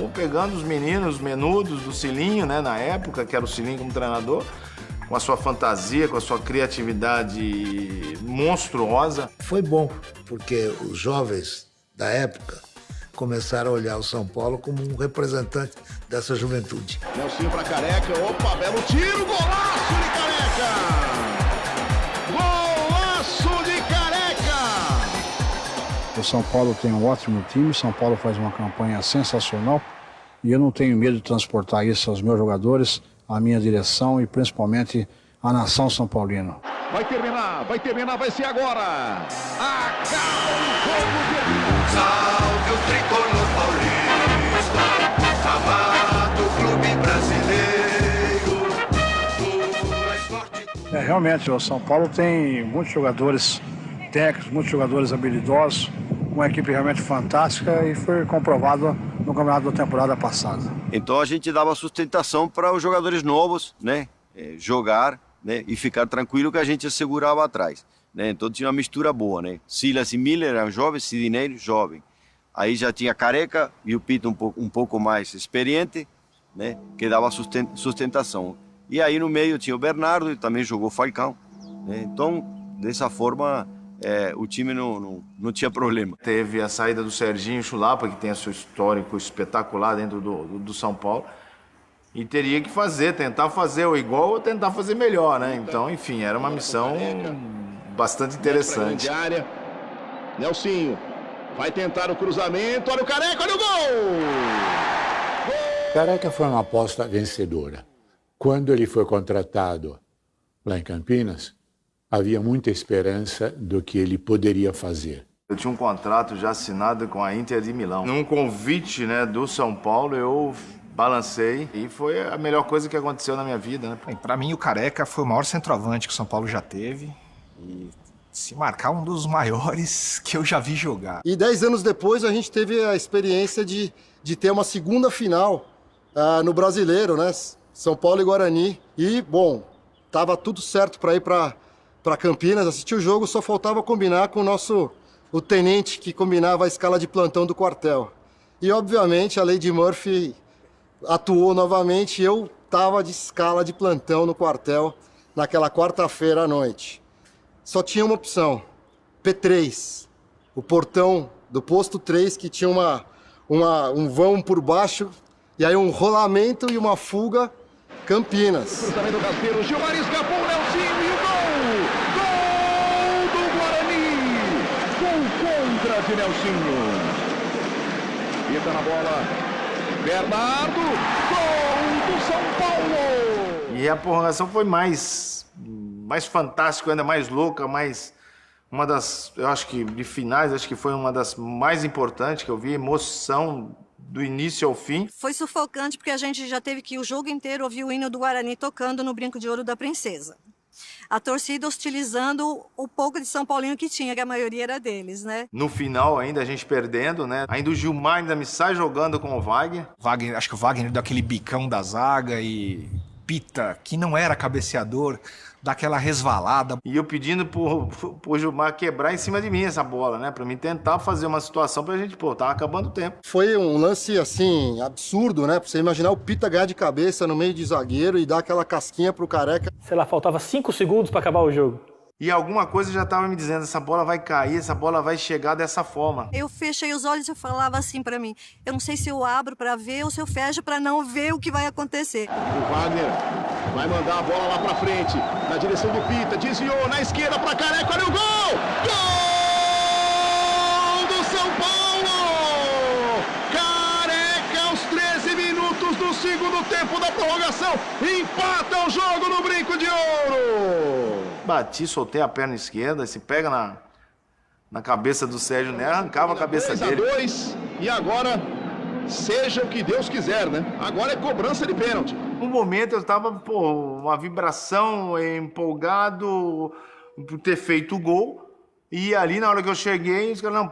pegando os meninos, os Menudos do Cilinho, né, na época, que era o Cilinho como treinador, com a sua fantasia, com a sua criatividade monstruosa. Foi bom, porque os jovens da época começaram a olhar o São Paulo como um representante dessa juventude. Nelsinho para Careca, opa, belo tiro, golaço de Careca! Golaço de Careca! O São Paulo tem um ótimo time, o São Paulo faz uma campanha sensacional e eu não tenho medo de transportar isso aos meus jogadores, à minha direção e principalmente à nação São Paulino. Vai terminar, vai ser agora! Acaba o jogo de... Salve o tricolor paulista, amado clube brasileiro. Realmente, o São Paulo tem muitos jogadores técnicos, muitos jogadores habilidosos, uma equipe realmente fantástica e foi comprovado no campeonato da temporada passada. Então a gente dava sustentação para os jogadores novos, né, jogar, né, e ficar tranquilo que a gente segurava atrás. Né? Então tinha uma mistura boa, né? Silas e Miller eram jovens, Sidney jovem. Aí já tinha Careca e o Pito um pouco mais experiente, né? Que dava sustentação. E aí no meio tinha o Bernardo e também jogou Falcão. Né? Então, dessa forma, o time não tinha problema. Teve a saída do Serginho Chulapa, que tem seu histórico espetacular dentro do São Paulo. E teria que tentar fazer o igual ou tentar fazer melhor, né? Então, enfim, era uma missão bastante interessante. Área. Nelsinho vai tentar o cruzamento, olha o Careca, olha o gol! Careca foi uma aposta vencedora. Quando ele foi contratado lá em Campinas, havia muita esperança do que ele poderia fazer. Eu tinha um contrato já assinado com a Inter de Milão. Num convite, né, do São Paulo, eu balancei e foi a melhor coisa que aconteceu na minha vida, né? Para mim, o Careca foi o maior centroavante que o São Paulo já teve. E se marcar, um dos maiores que eu já vi jogar. E 10 anos depois a gente teve a experiência de ter uma segunda final no Brasileiro, né? São Paulo e Guarani. E, bom, Tava tudo certo para ir para Campinas, assistir o jogo, só faltava combinar com o tenente que combinava a escala de plantão do quartel. E, obviamente, a Lady Murphy atuou novamente e eu estava de escala de plantão no quartel naquela quarta-feira à noite. Só tinha uma opção, P3, o portão do posto 3 que tinha um vão por baixo e aí um rolamento e uma fuga, Campinas. Cruzamento rasteiro, Gilmar escapou, Nelsinho e o gol! Gol do Guarani! Gol contra de Nelsinho. Pita na bola, Bernardo, gol do São Paulo! E a prorrogação foi mais fantástica, ainda mais louca, uma das, eu acho que de finais, acho que foi uma das mais importantes que eu vi, emoção do início ao fim. Foi sufocante porque a gente já teve que o jogo inteiro ouvir o hino do Guarani tocando no Brinco de Ouro da Princesa. A torcida hostilizando o pouco de São Paulino que tinha, que a maioria era deles, né? No final ainda a gente perdendo, né? Ainda o Gilmar ainda me sai jogando com o Wagner. Acho que o Wagner deu aquele bicão da zaga e Pita, que não era cabeceador, dá aquela resvalada. E eu pedindo pro Gilmar quebrar em cima de mim essa bola, né? Pra mim tentar fazer uma situação pra gente, tava acabando o tempo. Foi um lance, assim, absurdo, né? Pra você imaginar o Pita ganhar de cabeça no meio de zagueiro e dar aquela casquinha pro Careca. Sei lá, faltava 5 segundos pra acabar o jogo. E alguma coisa já tava me dizendo, essa bola vai cair, essa bola vai chegar dessa forma. Eu fechei os olhos e falava assim pra mim, eu não sei se eu abro pra ver ou se eu fecho pra não ver o que vai acontecer. O Wagner vai mandar a bola lá pra frente, na direção do Pita, desviou na esquerda pra Careca, olha o gol! Gol do São Paulo! Careca aos 13 minutos do segundo tempo da prorrogação, empata o jogo no Brinco de Ouro! Bati, soltei a perna esquerda, se pega na cabeça do Sérgio Nery, arrancava a cabeça dele. 2-2, e agora, seja o que Deus quiser, né? Agora é cobrança de pênalti. No momento eu tava, uma vibração, empolgado por ter feito o gol. E ali, na hora que eu cheguei, os caras,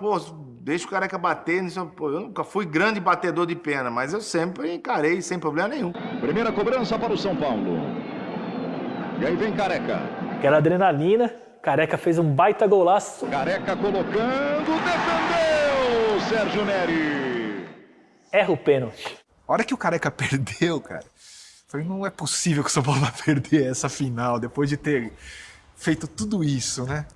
deixa o Careca bater. Eu nunca fui grande batedor de pênalti, mas eu sempre encarei, sem problema nenhum. Primeira cobrança para o São Paulo. E aí vem Careca. Aquela adrenalina, Careca fez um baita golaço. Careca colocando, defendeu Sérgio Nery. Erra o pênalti. A hora que o Careca perdeu, cara, falei, não é possível que o São Paulo vai perder essa final, depois de ter feito tudo isso, né?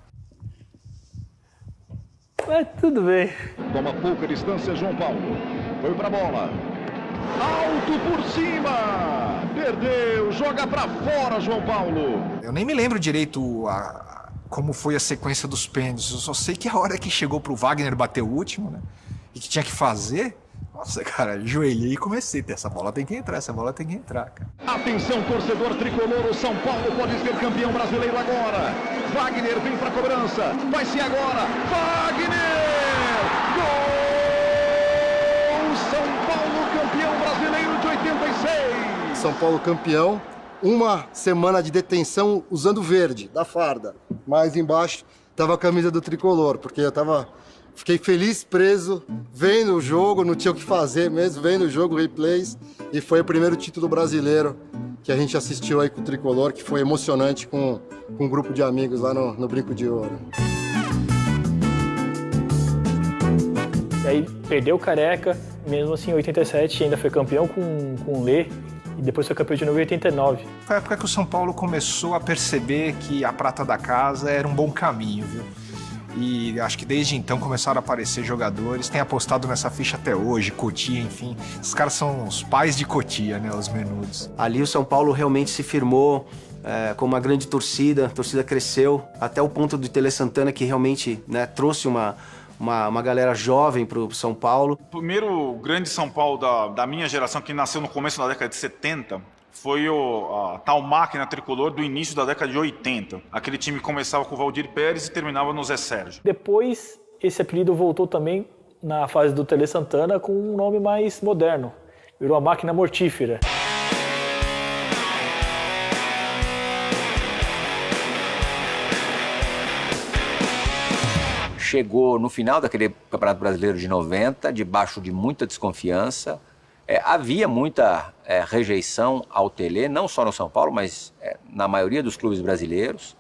Mas tudo bem. Toma pouca distância, João Paulo. Foi pra bola. Alto por cima. Perdeu. Joga pra fora, João Paulo. Eu nem me lembro direito como foi a sequência dos pênaltis. Eu só sei que a hora que chegou pro Wagner bater o último, né? E que tinha que fazer... Nossa, cara, ajoelhei e comecei. Essa bola tem que entrar, cara. Atenção, torcedor tricolor, o São Paulo pode ser campeão brasileiro agora. Wagner vem pra cobrança, vai ser agora. Wagner! Gol! São Paulo campeão brasileiro de 86. São Paulo campeão, uma semana de detenção usando verde, da farda. Mas embaixo tava a camisa do tricolor, porque eu fiquei feliz, preso, vendo o jogo, não tinha o que fazer mesmo, vendo o jogo, replays, e foi o primeiro título brasileiro que a gente assistiu aí com o Tricolor, que foi emocionante com um grupo de amigos lá no Brinco de Ouro. E aí perdeu o Careca, mesmo assim em 87 ainda foi campeão com o Lê, e depois foi campeão de novo em 89. Foi a época que o São Paulo começou a perceber que a prata da casa era um bom caminho, viu? E acho que desde então começaram a aparecer jogadores, tem apostado nessa ficha até hoje, Cotia, enfim. Esses caras são os pais de Cotia, né, os menudos. Ali o São Paulo realmente se firmou com uma grande torcida, a torcida cresceu, até o ponto do Tele Santana, que realmente, né, trouxe uma galera jovem pro São Paulo. O primeiro grande São Paulo da minha geração, que nasceu no começo da década de 70, foi a tal máquina tricolor do início da década de 80. Aquele time começava com o Valdir Pérez e terminava no Zé Sérgio. Depois, esse apelido voltou também na fase do Tele Santana com um nome mais moderno. Virou a máquina mortífera. Chegou no final daquele Campeonato Brasileiro de 90, debaixo de muita desconfiança, Havia muita rejeição ao Tele, não só no São Paulo, mas na maioria dos clubes brasileiros,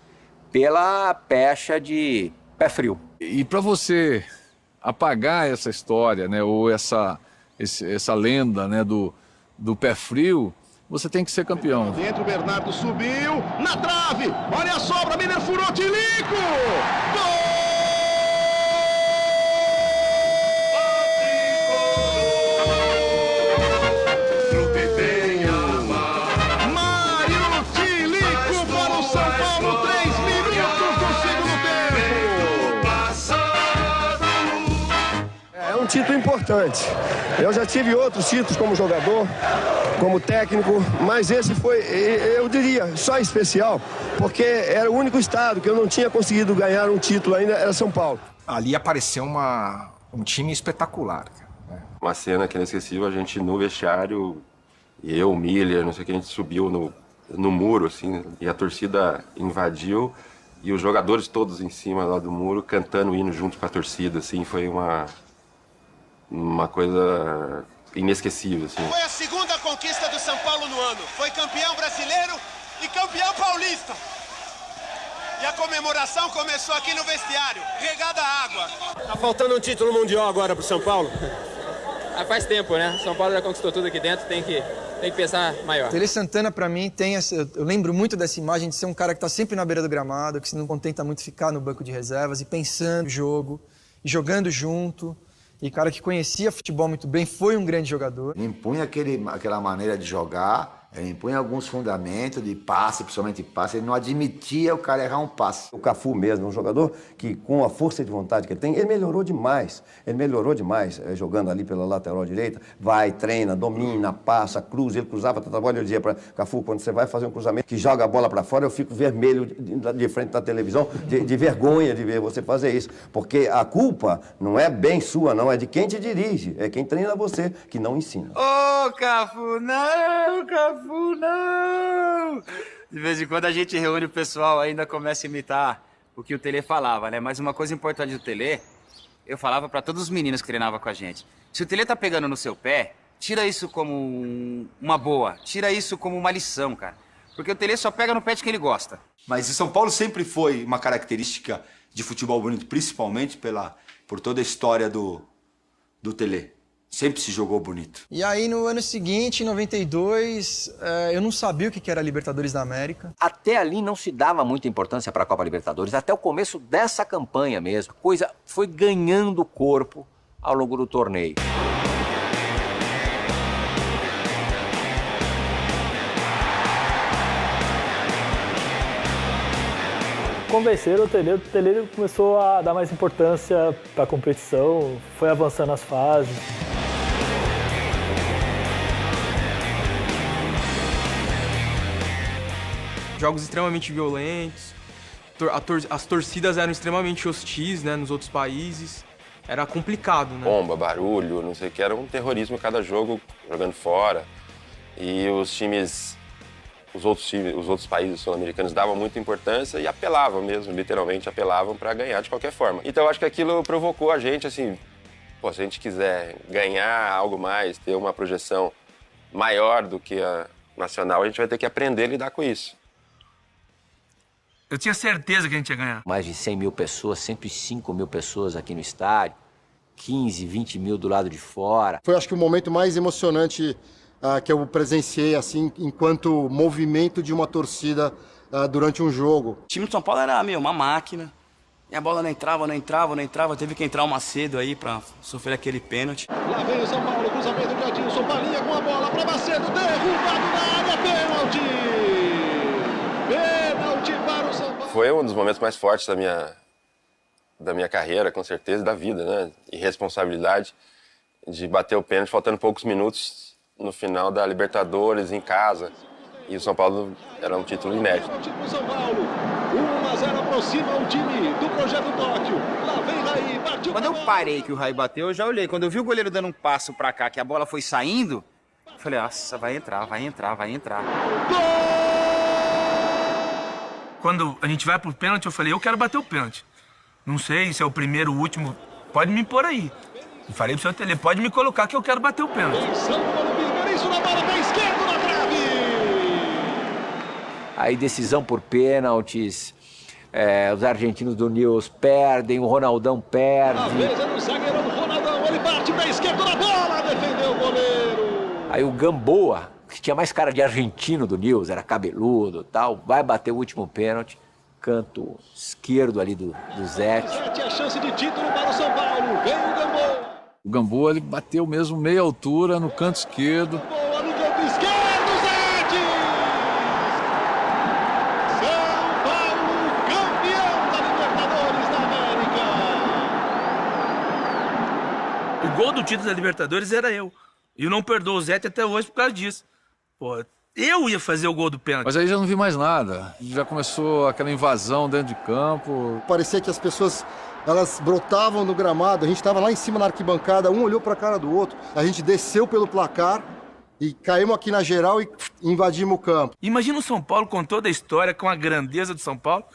pela pecha de pé frio. E para você apagar essa história, né, ou essa lenda, né, do pé frio, você tem que ser campeão. Dentro, o Bernardo subiu, na trave, olha a sobra, Miller furou, Tilico! Gol! Mário Tilico para o São Paulo, 3 minutos do segundo tempo! É um título importante. Eu já tive outros títulos como jogador, como técnico, mas esse foi, eu diria, só especial, porque era o único estado que eu não tinha conseguido ganhar um título ainda, era São Paulo. Ali apareceu um time espetacular. Uma cena que é inesquecível, a gente no vestiário, eu, o Miller, não sei o que, a gente subiu no muro, assim, e a torcida invadiu, e os jogadores todos em cima lá do muro, cantando o hino junto com a torcida, assim, foi uma coisa inesquecível, assim. Foi a segunda conquista do São Paulo no ano. Foi campeão brasileiro e campeão paulista. E a comemoração começou aqui no vestiário, regada a água. Tá faltando um título mundial agora pro São Paulo? Faz tempo, né? São Paulo já conquistou tudo aqui dentro, tem que pensar maior. Tele Santana, pra mim, eu lembro muito dessa imagem de ser um cara que tá sempre na beira do gramado, que se não contenta muito ficar no banco de reservas e pensando no jogo, e jogando junto. E cara que conhecia futebol muito bem, foi um grande jogador. Ele impunha aquela maneira de jogar, ele impunha alguns fundamentos de passe, principalmente passe, ele não admitia o cara errar um passe. O Cafu mesmo, um jogador que com a força de vontade que ele tem, ele melhorou demais jogando ali pela lateral direita, vai, treina, domina, passa, cruza, ele cruzava tanta bola, eu dizia para Cafu, quando você vai fazer um cruzamento que joga a bola para fora, eu fico vermelho de frente da televisão, de vergonha de ver você fazer isso, porque a culpa não é bem sua, não, é de quem te dirige, é quem treina você, que não ensina. Ô, Cafu, não, Cafu, não! De vez em quando a gente reúne o pessoal, ainda começa a imitar o que o Tele falava, né? Mas uma coisa importante do Tele, eu falava pra todos os meninos que treinavam com a gente. Se o Tele tá pegando no seu pé, tira isso como uma boa, tira isso como uma lição, cara. Porque o Tele só pega no pé de quem ele gosta. Mas o São Paulo sempre foi uma característica de futebol bonito, principalmente por toda a história do Tele. Sempre se jogou bonito. E aí, no ano seguinte, em 92, eu não sabia o que era a Libertadores da América. Até ali não se dava muita importância para a Copa Libertadores, até o começo dessa campanha mesmo. A coisa foi ganhando corpo ao longo do torneio. Convenceram o Tele começou a dar mais importância para a competição, foi avançando as fases. Jogos extremamente violentos, as torcidas eram extremamente hostis, né, nos outros países, era complicado, né? Bomba, barulho, não sei o que, era um terrorismo cada jogo, jogando fora. E os outros países sul-americanos davam muita importância e apelavam mesmo, literalmente apelavam para ganhar de qualquer forma. Então eu acho que aquilo provocou a gente, assim, pô, se a gente quiser ganhar algo mais, ter uma projeção maior do que a nacional, a gente vai ter que aprender a lidar com isso. Eu tinha certeza que a gente ia ganhar. Mais de 100 mil pessoas, 105 mil pessoas aqui no estádio, 15, 20 mil do lado de fora. Foi, acho que, o momento mais emocionante que eu presenciei, assim, enquanto movimento de uma torcida durante um jogo. O time do São Paulo era, uma máquina. E a bola não entrava. Teve que entrar o Macedo aí pra sofrer aquele pênalti. Lá vem o São Paulo, cruzamento de Adilson, Palinha com a bola para Macedo, derrubado na área, pênalti! Pênalti para o São Paulo. Foi um dos momentos mais fortes da minha carreira, com certeza, da vida, né? E responsabilidade de bater o pênalti faltando poucos minutos no final da Libertadores, em casa. E o São Paulo era um título inédito. São Paulo, 1-0 aproxima o time do Projeto Tóquio. Lá vem Raí, partiu. Quando eu parei que o Raí bateu, eu já olhei. Quando eu vi o goleiro dando um passo pra cá, que a bola foi saindo, eu falei, nossa, vai entrar. Quando a gente vai pro pênalti, eu falei, eu quero bater o pênalti. Não sei se é o primeiro, o último, pode me pôr aí. E falei pro seu Tele, pode me colocar que eu quero bater o pênalti. Fabrício na bola, pé esquerdo na trave. Aí decisão por pênaltis. Os argentinos do Newell's perdem, o Ronaldão perde. A vez é do zagueirão Ronaldão, ele bate pé esquerdo na bola, defendeu o goleiro. Aí o Gamboa, que tinha mais cara de argentino do Newell's, era cabeludo e tal, vai bater o último pênalti, canto esquerdo ali do Zete. Zete é chance de título para o São Paulo, vem o Gamboa. O Gamboa, ele bateu mesmo meia altura no canto esquerdo. Boa no campo esquerdo, Zete! São Paulo, campeão da Libertadores da América! O gol do título da Libertadores era eu. E eu não perdoo o Zete até hoje por causa disso. Pô, eu ia fazer o gol do pênalti. Mas aí já não vi mais nada. Já começou aquela invasão dentro de campo. Parecia que as pessoas, elas brotavam no gramado. A gente estava lá em cima na arquibancada, um olhou para a cara do outro. A gente desceu pelo placar e caímos aqui na geral e invadimos o campo. Imagina o São Paulo com toda a história, com a grandeza do São Paulo.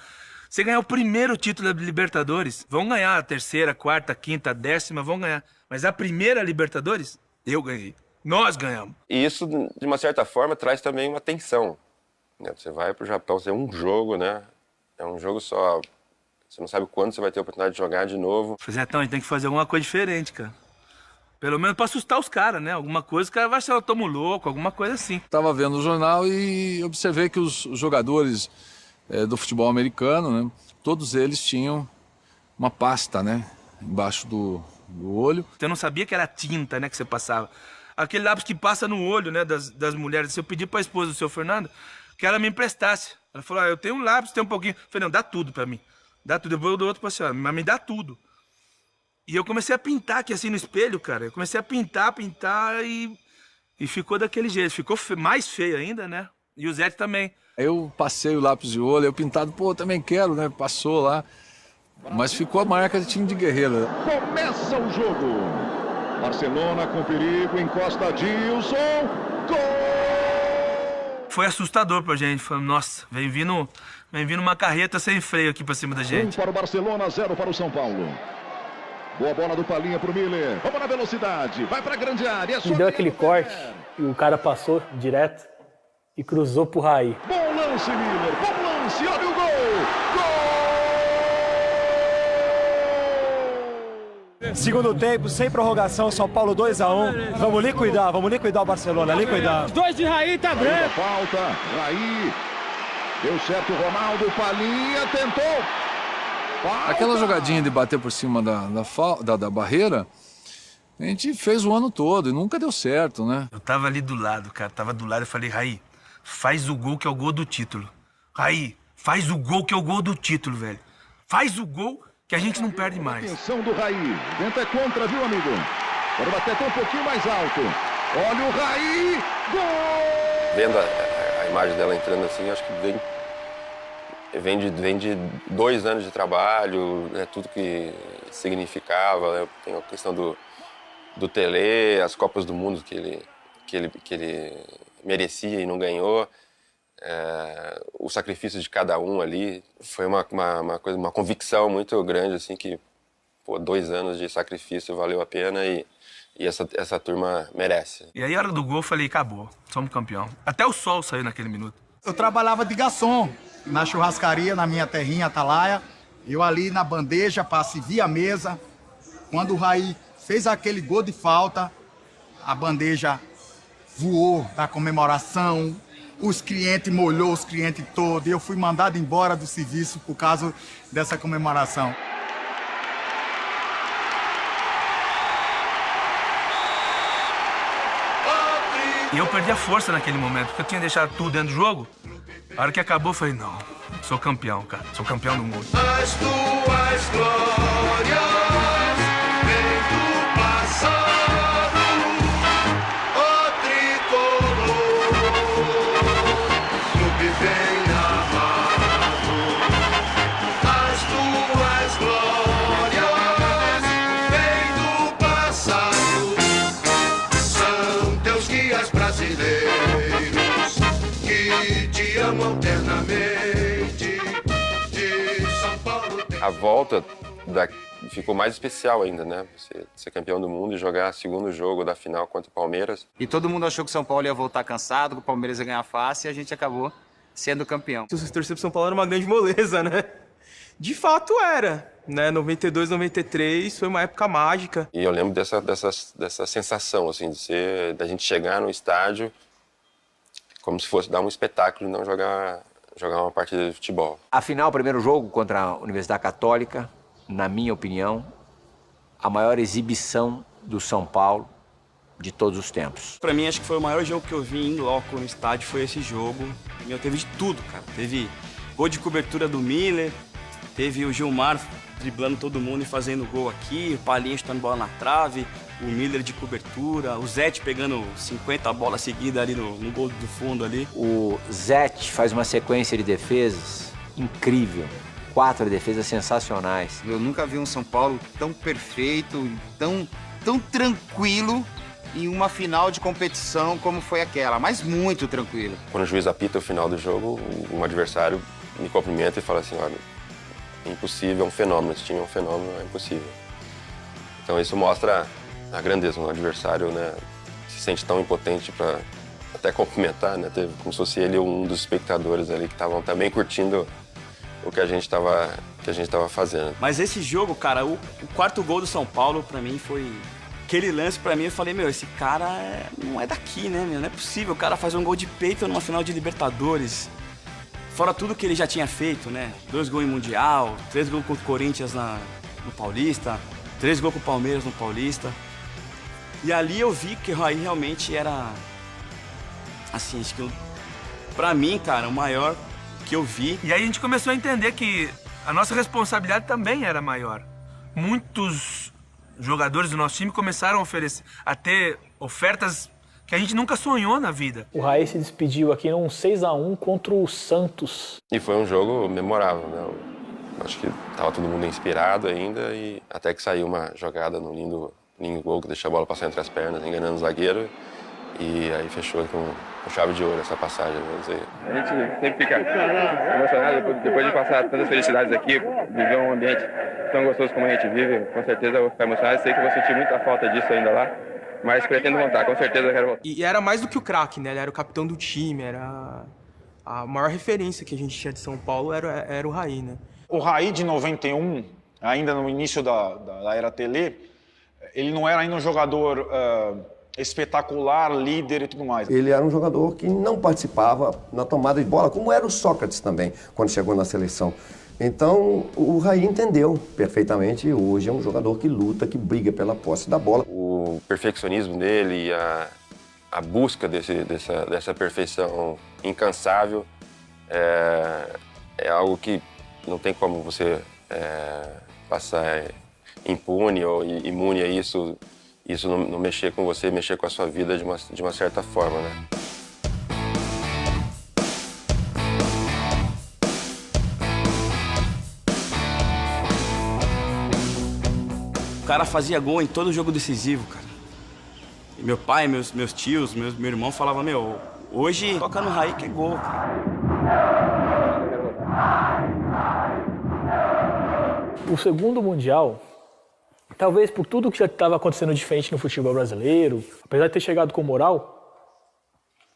Você ganhar o primeiro título da Libertadores. Vão ganhar a terceira, quarta, quinta, décima, vão ganhar. Mas a primeira Libertadores, eu ganhei. Nós ganhamos. E isso, de uma certa forma, traz também uma tensão. Né? Você vai para o Japão, você é um jogo, né? É um jogo só. Você não sabe quando você vai ter a oportunidade de jogar de novo. Então, a gente tem que fazer alguma coisa diferente, cara. Pelo menos para assustar os caras, né? Alguma coisa, os caras vão achar que eu tomo louco, alguma coisa assim. Estava vendo o jornal e observei que os jogadores do futebol americano, né? Todos eles tinham uma pasta, né? Embaixo do olho. Eu não sabia que era tinta, né, que você passava. Aquele lápis que passa no olho, né, das mulheres. Se eu pedi para a esposa do seu Fernando que ela me emprestasse. Ela falou, eu tenho um lápis, tem um pouquinho. Eu falei, não, dá tudo para mim. Dá tudo, eu dou outro para a senhora, mas me dá tudo. E eu comecei a pintar aqui assim no espelho, cara. Eu comecei a pintar e ficou daquele jeito. Ficou mais feio ainda, né? E o Zete também. Eu passei o lápis de olho, eu pintado, pô, também quero, né? Passou lá. Mas ficou a marca de time de guerreiro. Começa o jogo. Barcelona com perigo, encosta Adilson. Gol! Foi assustador pra gente. Foi, nossa, vem vindo uma carreta sem freio aqui pra cima da gente. 1 para o Barcelona, 0 para o São Paulo. Boa bola do Palinha pro Miller. Vamos na velocidade. Vai pra grande área. E deu aquele corte e o cara passou direto e cruzou pro Raí. Bom lance, Miller. Bom lance. Olha o gol. Segundo tempo, sem prorrogação, São Paulo 2-1. Vamos liquidar o Barcelona, liquidar. Os dois de Raí tá branco. Falta, Raí. Deu certo o Ronaldo, Palinha tentou. Falta. Aquela jogadinha de bater por cima da barreira, a gente fez o ano todo e nunca deu certo, né? Eu tava ali do lado, cara, tava do lado, eu falei, Raí, faz o gol que é o gol do título. Raí, faz o gol que é o gol do título, velho. Faz o gol que a gente não perde mais. Atenção do Raí. Tenta contra, viu, amigo? Pode bater até um pouquinho mais alto. Olha o Raí. Gol! Vendo a imagem dela entrando assim, acho que vem de 2 anos de trabalho, né, tudo que significava. Né? Tem a questão do Tele, as Copas do Mundo que ele merecia e não ganhou. O sacrifício de cada um ali foi uma convicção muito grande, assim, que 2 anos de sacrifício valeu a pena e essa turma merece. E aí, a hora do gol, eu falei, acabou, somos campeão. Até o sol saiu naquele minuto. Eu trabalhava de garçom na churrascaria, na minha terrinha, Atalaia. Eu ali na bandeja, para servir a mesa. Quando o Raí fez aquele gol de falta, a bandeja voou da comemoração. Os clientes molhou os clientes todos. E eu fui mandado embora do serviço por causa dessa comemoração. E eu perdi a força naquele momento, porque eu tinha deixado tudo dentro do jogo. A hora que acabou, eu falei, não, sou campeão, cara. Sou campeão do mundo. As tuas glórias vêm do passado, ó tricolor, clube bem amado. As tuas glórias vêm do passado, são teus guias brasileiros que te amam eternamente. De São Paulo. A volta ficou mais especial ainda, né? Você ser campeão do mundo e jogar segundo jogo da final contra o Palmeiras. E todo mundo achou que o São Paulo ia voltar cansado, que o Palmeiras ia ganhar fácil e a gente acabou sendo campeão. Se você torcer pro São Paulo era uma grande moleza, né? De fato era, né? 92, 93 foi uma época mágica. E eu lembro dessa sensação, assim, da gente chegar no estádio como se fosse dar um espetáculo e não jogar uma partida de futebol. Afinal, o primeiro jogo contra a Universidade Católica, na minha opinião, a maior exibição do São Paulo de todos os tempos. Pra mim, acho que foi o maior jogo que eu vi em loco no estádio, foi esse jogo. Meu, teve de tudo, cara. Teve gol de cobertura do Miller, teve o Gilmar driblando todo mundo e fazendo gol aqui, o Palinha chutando bola na trave, o Miller de cobertura, o Zete pegando 50 bolas seguidas ali no gol do fundo ali. O Zete faz uma sequência de defesas incrível. 4 defesas sensacionais. Eu nunca vi um São Paulo tão perfeito, tão tranquilo em uma final de competição como foi aquela, mas muito tranquilo. Quando o juiz apita o final do jogo, um adversário me cumprimenta e fala assim, olha, é impossível, é um fenômeno, esse time é um fenômeno, é impossível. Então isso mostra a grandeza, um adversário, né, se sente tão impotente para até cumprimentar, né, como se fosse ele um dos espectadores ali que estavam também curtindo o que a gente estava fazendo. Mas esse jogo, cara, o quarto gol do São Paulo, pra mim, foi... Aquele lance, pra mim, eu falei, meu, esse cara não é daqui, né, meu? Não é possível, o cara faz um gol de peito numa final de Libertadores. Fora tudo que ele já tinha feito, né? 2 gols em Mundial, 3 gols contra o Corinthians no Paulista, 3 gols com o Palmeiras no Paulista. E ali eu vi que o Raí realmente era... Assim, acho que pra mim, cara, o maior que eu vi. E aí a gente começou a entender que a nossa responsabilidade também era maior. Muitos jogadores do nosso time começaram a ter ofertas que a gente nunca sonhou na vida. O Raí se despediu aqui num 6-1 contra o Santos. E foi um jogo memorável, né? Acho que estava todo mundo inspirado ainda e até que saiu uma jogada no lindo gol que deixou a bola passar entre as pernas, enganando o zagueiro. E aí fechou com chave de ouro essa passagem, vamos dizer. A gente sempre fica emocionado depois de passar tantas felicidades aqui, viver um ambiente tão gostoso como a gente vive. Com certeza eu vou ficar emocionado, sei que vou sentir muita falta disso ainda lá, mas pretendo voltar, com certeza eu quero voltar. E era mais do que o craque, né? Ele era o capitão do time, era a maior referência que a gente tinha de São Paulo era o Raí, né? O Raí de 91, ainda no início da era Tele, ele não era ainda um jogador espetacular, líder e tudo mais. Ele era um jogador que não participava na tomada de bola, como era o Sócrates também, quando chegou na seleção. Então, o Raí entendeu perfeitamente e hoje é um jogador que luta, que briga pela posse da bola. O perfeccionismo dele e a busca dessa perfeição incansável é algo que não tem como você passar impune ou imune a isso não mexer com você, mexer com a sua vida de uma certa forma, né? O cara fazia gol em todo jogo decisivo, cara. E meu pai, meus tios, meu irmão falavam, meu, hoje toca no Raí que é gol, cara. O segundo Mundial, talvez por tudo que já estava acontecendo diferente no futebol brasileiro, apesar de ter chegado com moral,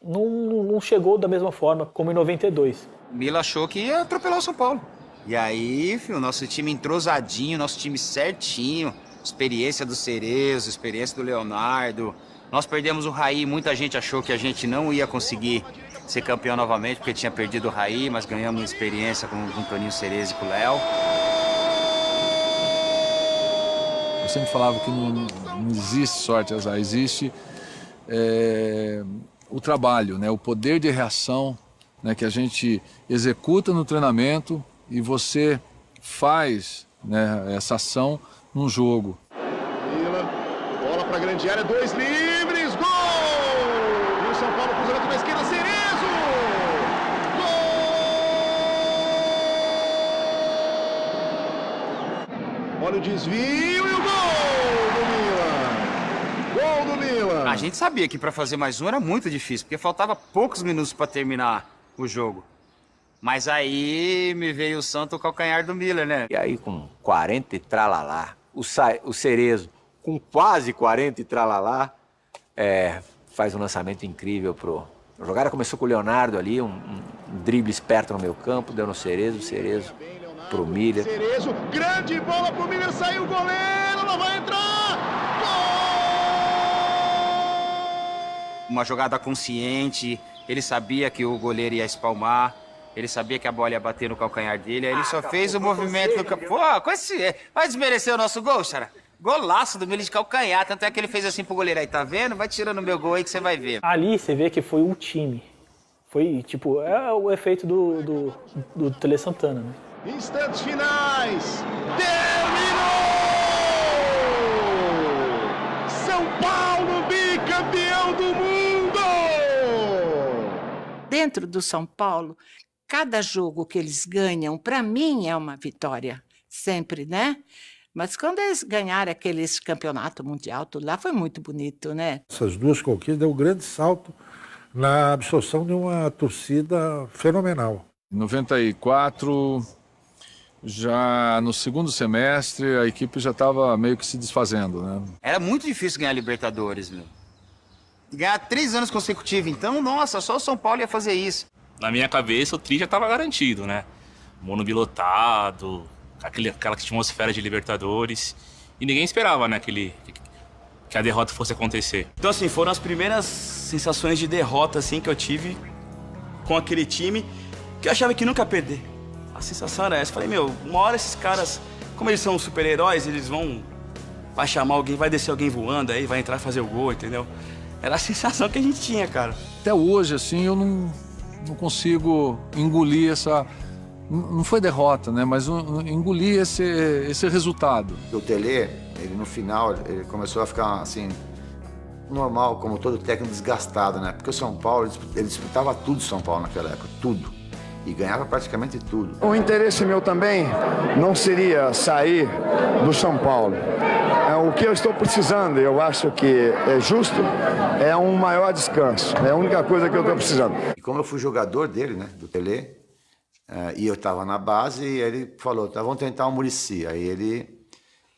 não chegou da mesma forma como em 92. Mila achou que ia atropelar o São Paulo. E aí, filho, nosso time entrosadinho, nosso time certinho, experiência do Cerezo, experiência do Leonardo. Nós perdemos o Raí, muita gente achou que a gente não ia conseguir ser campeão novamente, porque tinha perdido o Raí, mas ganhamos experiência com o Toninho Cerezo e com o Léo. Eu sempre falava que não existe sorte, azar, existe o trabalho, né? O poder de reação, né? Que a gente executa no treinamento e você faz, né, essa ação num jogo. Bola para a grande área, 2 livres, gol! E o São Paulo cruzamento na esquerda, Cerezo! Gol! Olha o desvio e o gol do Milan! A gente sabia que para fazer mais um era muito difícil, porque faltava poucos minutos para terminar o jogo. Mas aí me veio o santo calcanhar do Miller, né? E aí com 40 e tralalá, o Cerezo, com quase 40 e tralalá, faz um lançamento incrível pro... A jogada começou com o Leonardo ali, um drible esperto no meio campo, deu no Cerezo, o Cerezo pro Miller. Cerezo, grande bola pro Miller, saiu o goleiro, não vai entrar! Gol! Uma jogada consciente, ele sabia que o goleiro ia espalmar, ele sabia que a bola ia bater no calcanhar dele, aí ele só fez o movimento no campo. Pô, vai desmerecer o nosso gol, Xará? Golaço do Miller de calcanhar, tanto é que ele fez assim pro goleiro aí, tá vendo? Vai tirando o meu gol aí que você vai ver. Ali você vê que foi um time. Foi, tipo, o efeito do Tele Santana, né? Instantes finais. Terminou! São Paulo bicampeão do mundo! Dentro do São Paulo, cada jogo que eles ganham, para mim, é uma vitória. Sempre, né? Mas quando eles ganharam aqueles campeonato mundial, tudo lá foi muito bonito, né? Essas duas conquistas deu um grande salto na absorção de uma torcida fenomenal. Em 94, já no segundo semestre, a equipe já estava meio que se desfazendo, né? Era muito difícil ganhar Libertadores, meu. Ganhar 3 anos consecutivos, então, nossa, só o São Paulo ia fazer isso. Na minha cabeça, o tri já estava garantido, né? Morumbi lotado, aquela atmosfera de Libertadores. E ninguém esperava, né, que a derrota fosse acontecer. Então, assim, foram as primeiras sensações de derrota, assim, que eu tive com aquele time, que eu achava que nunca ia perder. A sensação era essa. Falei, meu, uma hora esses caras, como eles são super-heróis, eles vai chamar alguém, vai descer alguém voando aí, vai entrar e fazer o gol, entendeu? Era a sensação que a gente tinha, cara. Até hoje, assim, eu não consigo engolir essa... Não foi derrota, né? Mas engolir esse resultado. O Tele, ele no final, ele começou a ficar assim, normal, como todo técnico, desgastado, né? Porque o São Paulo, ele disputava tudo São Paulo naquela época, tudo. E ganhava praticamente tudo. O interesse meu também não seria sair do São Paulo. O que eu estou precisando, eu acho que é justo, é um maior descanso. É a única coisa que eu estou precisando. E como eu fui jogador dele, né, do Tele, e eu estava na base, e ele falou, tá, vamos tentar o Muricy. Aí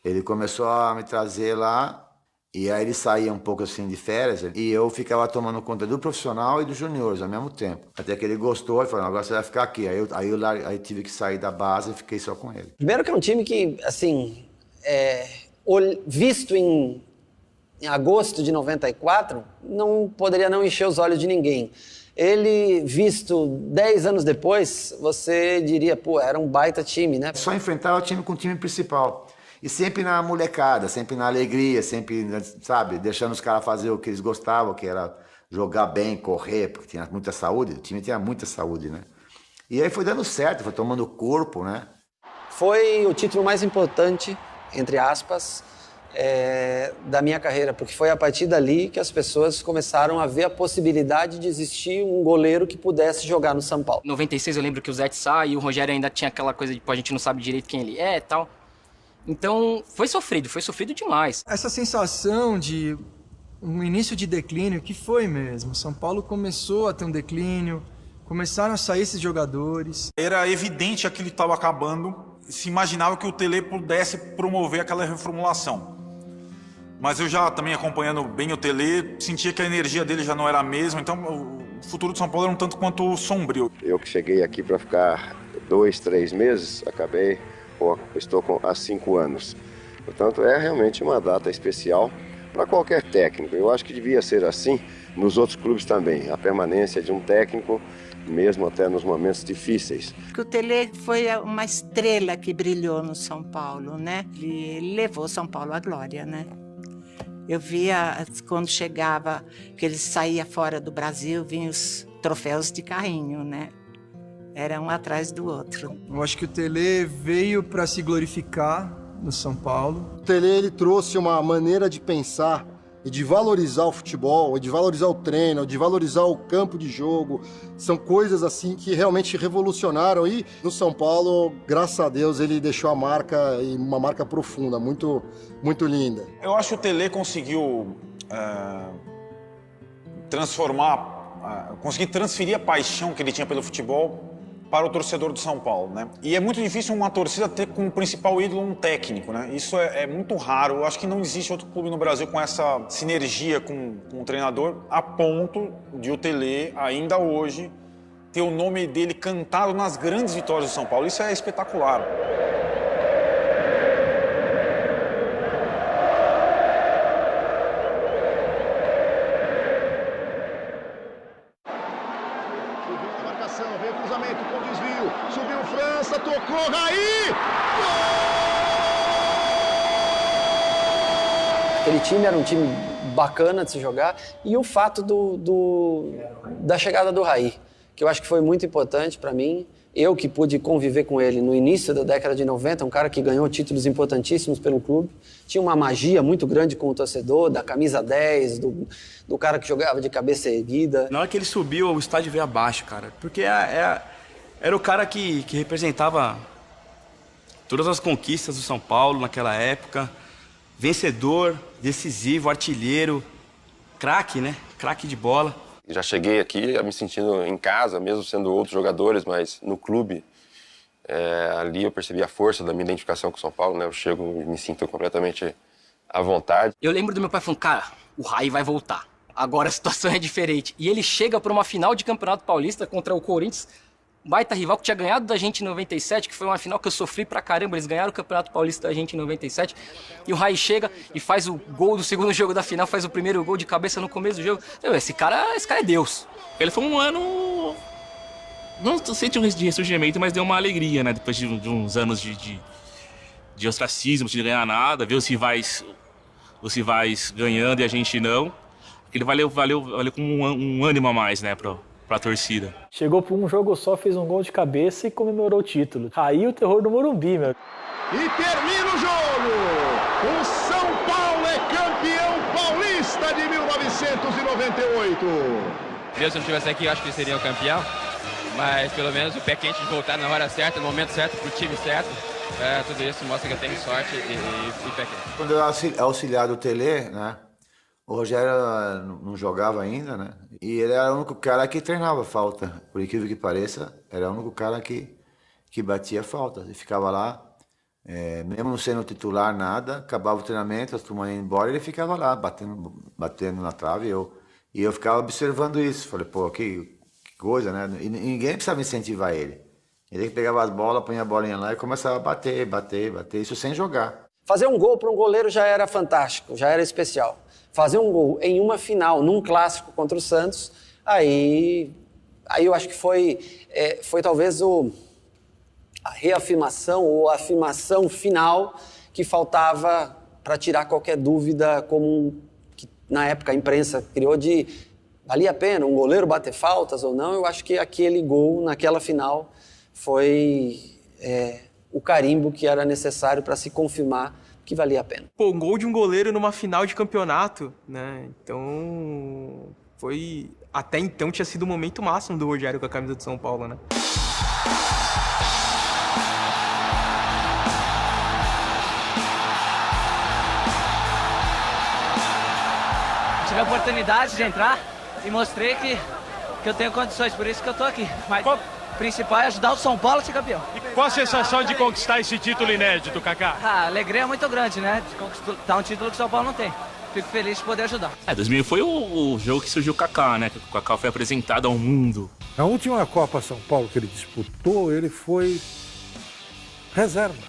ele começou a me trazer lá, e aí ele saía um pouco assim de férias, e eu ficava tomando conta do profissional e dos juniores ao mesmo tempo. Até que ele gostou e falou, agora você vai ficar aqui. Aí tive que sair da base e fiquei só com ele. Primeiro que é um time que, assim, visto em agosto de 94, não poderia não encher os olhos de ninguém. Ele, visto 10 anos depois, você diria, pô, era um baita time, né? Só enfrentava o time com o time principal. E sempre na molecada, sempre na alegria, sempre, sabe, deixando os caras fazer o que eles gostavam, que era jogar bem, correr, porque tinha muita saúde, o time tinha muita saúde, né? E aí foi dando certo, foi tomando corpo, né? Foi o título mais importante, entre aspas, da minha carreira, porque foi a partir dali que as pessoas começaram a ver a possibilidade de existir um goleiro que pudesse jogar no São Paulo. Em 96 eu lembro que o Zé sai e o Rogério ainda tinha aquela coisa de, pô, a gente não sabe direito quem ele é e tal. Então foi sofrido demais. Essa sensação de um início de declínio, que foi mesmo. São Paulo começou a ter um declínio, começaram a sair esses jogadores. Era evidente que aquilo estava acabando, se imaginava que o Tele pudesse promover aquela reformulação. Mas eu já também acompanhando bem o Tele, sentia que a energia dele já não era a mesma, então o futuro de São Paulo era um tanto quanto sombrio. Eu que cheguei aqui para ficar 2, 3 meses, estou há 5 anos. Portanto, é realmente uma data especial para qualquer técnico. Eu acho que devia ser assim nos outros clubes também, a permanência de um técnico, mesmo até nos momentos difíceis. Porque o Tele foi uma estrela que brilhou no São Paulo, né? Ele levou São Paulo à glória, né? Eu via quando chegava, que ele saía fora do Brasil, vinham os troféus de carrinho, né? Era um atrás do outro. Eu acho que o Tele veio para se glorificar no São Paulo. O Tele, ele trouxe uma maneira de pensar e de valorizar o futebol, e de valorizar o treino, de valorizar o campo de jogo. São coisas assim que realmente revolucionaram. E no São Paulo, graças a Deus, ele deixou a marca, e uma marca profunda, muito, muito linda. Eu acho que o Tele conseguiu conseguir transferir a paixão que ele tinha pelo futebol para o torcedor do São Paulo, né? E é muito difícil uma torcida ter como principal ídolo um técnico, né? Isso é muito raro. Eu acho que não existe outro clube no Brasil com essa sinergia com o treinador, a ponto de o Tele, ainda hoje, ter o nome dele cantado nas grandes vitórias do São Paulo. Isso é espetacular. Veio cruzamento com desvio, subiu França, tocou, Raí! Aquele time era um time bacana de se jogar e o fato da chegada do Raí, que eu acho que foi muito importante para mim. Eu que pude conviver com ele no início da década de 90, um cara que ganhou títulos importantíssimos pelo clube, tinha uma magia muito grande com o torcedor, da camisa 10, do cara que jogava de cabeça erguida. Na hora que ele subiu, o estádio veio abaixo, cara, porque era o cara que representava todas as conquistas do São Paulo naquela época, vencedor, decisivo, artilheiro, craque, né? Craque de bola. Já cheguei aqui me sentindo em casa, mesmo sendo outros jogadores, mas no clube, ali eu percebi a força da minha identificação com o São Paulo, né? Eu chego e me sinto completamente à vontade. Eu lembro do meu pai falando, cara, o Raí vai voltar. Agora a situação é diferente. E ele chega para uma final de Campeonato Paulista contra o Corinthians, baita rival que tinha ganhado da gente em 97, que foi uma final que eu sofri pra caramba. Eles ganharam o Campeonato Paulista da gente em 97. E o Raí chega e faz o gol do segundo jogo da final, faz o primeiro gol de cabeça no começo do jogo. Esse cara é Deus. Ele foi um ano... Não sei de ressurgimento, mas deu uma alegria, né? Depois de uns anos de ostracismo, de ganhar nada, ver os rivais ganhando e a gente não. Ele valeu como um ânimo a mais, né, pra torcida. Chegou por um jogo só, fez um gol de cabeça e comemorou o título. Aí o terror do Morumbi, meu. E termina o jogo! O São Paulo é campeão paulista de 1998! Mesmo se não estivesse aqui, eu acho que seria o campeão. Mas pelo menos o pé quente de voltar na hora certa, no momento certo, pro time certo. Tudo isso mostra que eu tenho sorte e pé quente. Quando eu era auxiliar do Tele, né? O Rogério não jogava ainda, né? E ele era o único cara que treinava falta. Por incrível que pareça, era o único cara que batia falta. E ficava lá, mesmo não sendo titular, nada, acabava o treinamento, as turmas iam embora, ele ficava lá, batendo na trave. E eu ficava observando isso. Falei, pô, que coisa, né? E ninguém precisava incentivar ele. Ele pegava as bolas, punha a bolinha lá e começava a bater, isso sem jogar. Fazer um gol para um goleiro já era fantástico, já era especial. Fazer um gol em uma final, num clássico contra o Santos, aí eu acho que foi talvez a reafirmação ou a afirmação final que faltava para tirar qualquer dúvida, como que na época a imprensa criou de valia a pena um goleiro bater faltas ou não. Eu acho que aquele gol naquela final foi o carimbo que era necessário para se confirmar que valia a pena. Pô, um gol de um goleiro numa final de campeonato, né? Então, até então tinha sido o momento máximo do Rogério com a camisa do São Paulo, né? Tive a oportunidade de entrar e mostrei que eu tenho condições, por isso que eu tô aqui. Mas o principal é ajudar o São Paulo a ser campeão. E qual a sensação de conquistar esse título inédito, Kaká? A alegria é muito grande, né? De conquistar um título que o São Paulo não tem. Fico feliz de poder ajudar. 2000 foi o jogo que surgiu o Kaká, né? O Kaká foi apresentado ao mundo. Na última Copa São Paulo que ele disputou, ele foi reserva.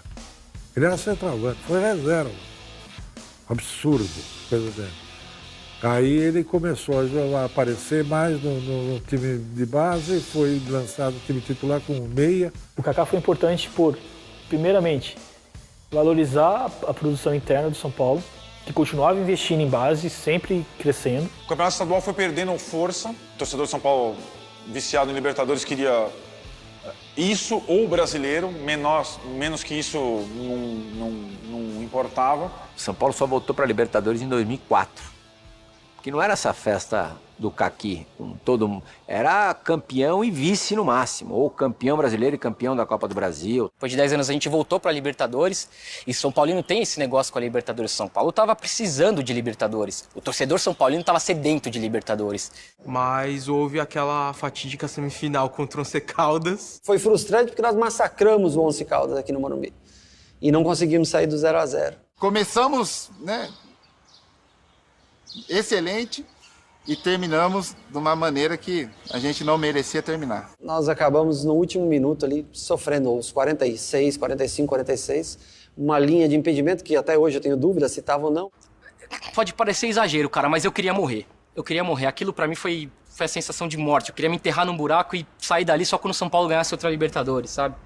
Ele era centroavante, foi reserva. Absurdo, coisa dele. Aí ele começou a aparecer mais no time de base, foi lançado no time titular com meia. O Kaká foi importante por, primeiramente, valorizar a produção interna do São Paulo, que continuava investindo em base, sempre crescendo. O Campeonato Estadual foi perdendo força. O torcedor de São Paulo, viciado em Libertadores, queria isso ou brasileiro, menos que isso não importava. São Paulo só voltou para a Libertadores em 2004. que não era essa festa do caqui, com todo mundo. Era campeão e vice no máximo, ou campeão brasileiro e campeão da Copa do Brasil. Depois de 10 anos a gente voltou para a Libertadores e São Paulino tem esse negócio com a Libertadores. São Paulo estava precisando de Libertadores. O torcedor São Paulino estava sedento de Libertadores. Mas houve aquela fatídica semifinal contra o Once Caldas. Foi frustrante porque nós massacramos o Once Caldas aqui no Morumbi e não conseguimos sair do 0-0. Começamos, né, excelente e terminamos de uma maneira que a gente não merecia terminar. Nós acabamos no último minuto ali, sofrendo os 46, 45, 46, uma linha de impedimento que até hoje eu tenho dúvida se estava ou não. Pode parecer exagero, cara, mas eu queria morrer. Eu queria morrer. Aquilo pra mim foi a sensação de morte. Eu queria me enterrar num buraco e sair dali só quando o São Paulo ganhasse outra Libertadores, sabe?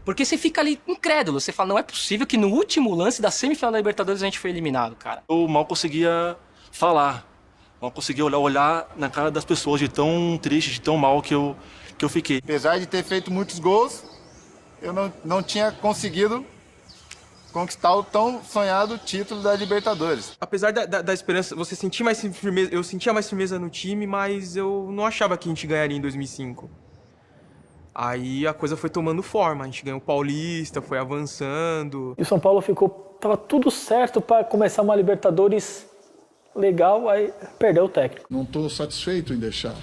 Porque você fica ali incrédulo, você fala, não é possível que no último lance da semifinal da Libertadores a gente foi eliminado, cara. Eu mal conseguia falar, mal conseguia olhar na cara das pessoas de tão triste, de tão mal que eu fiquei. Apesar de ter feito muitos gols, eu não tinha conseguido conquistar o tão sonhado título da Libertadores. Apesar da esperança, você sentia mais firmeza, eu sentia mais firmeza no time, mas eu não achava que a gente ganharia em 2005. Aí a coisa foi tomando forma, a gente ganhou o Paulista, foi avançando. E o São Paulo tava tudo certo para começar uma Libertadores legal, aí perdeu o técnico. Não estou satisfeito em deixar,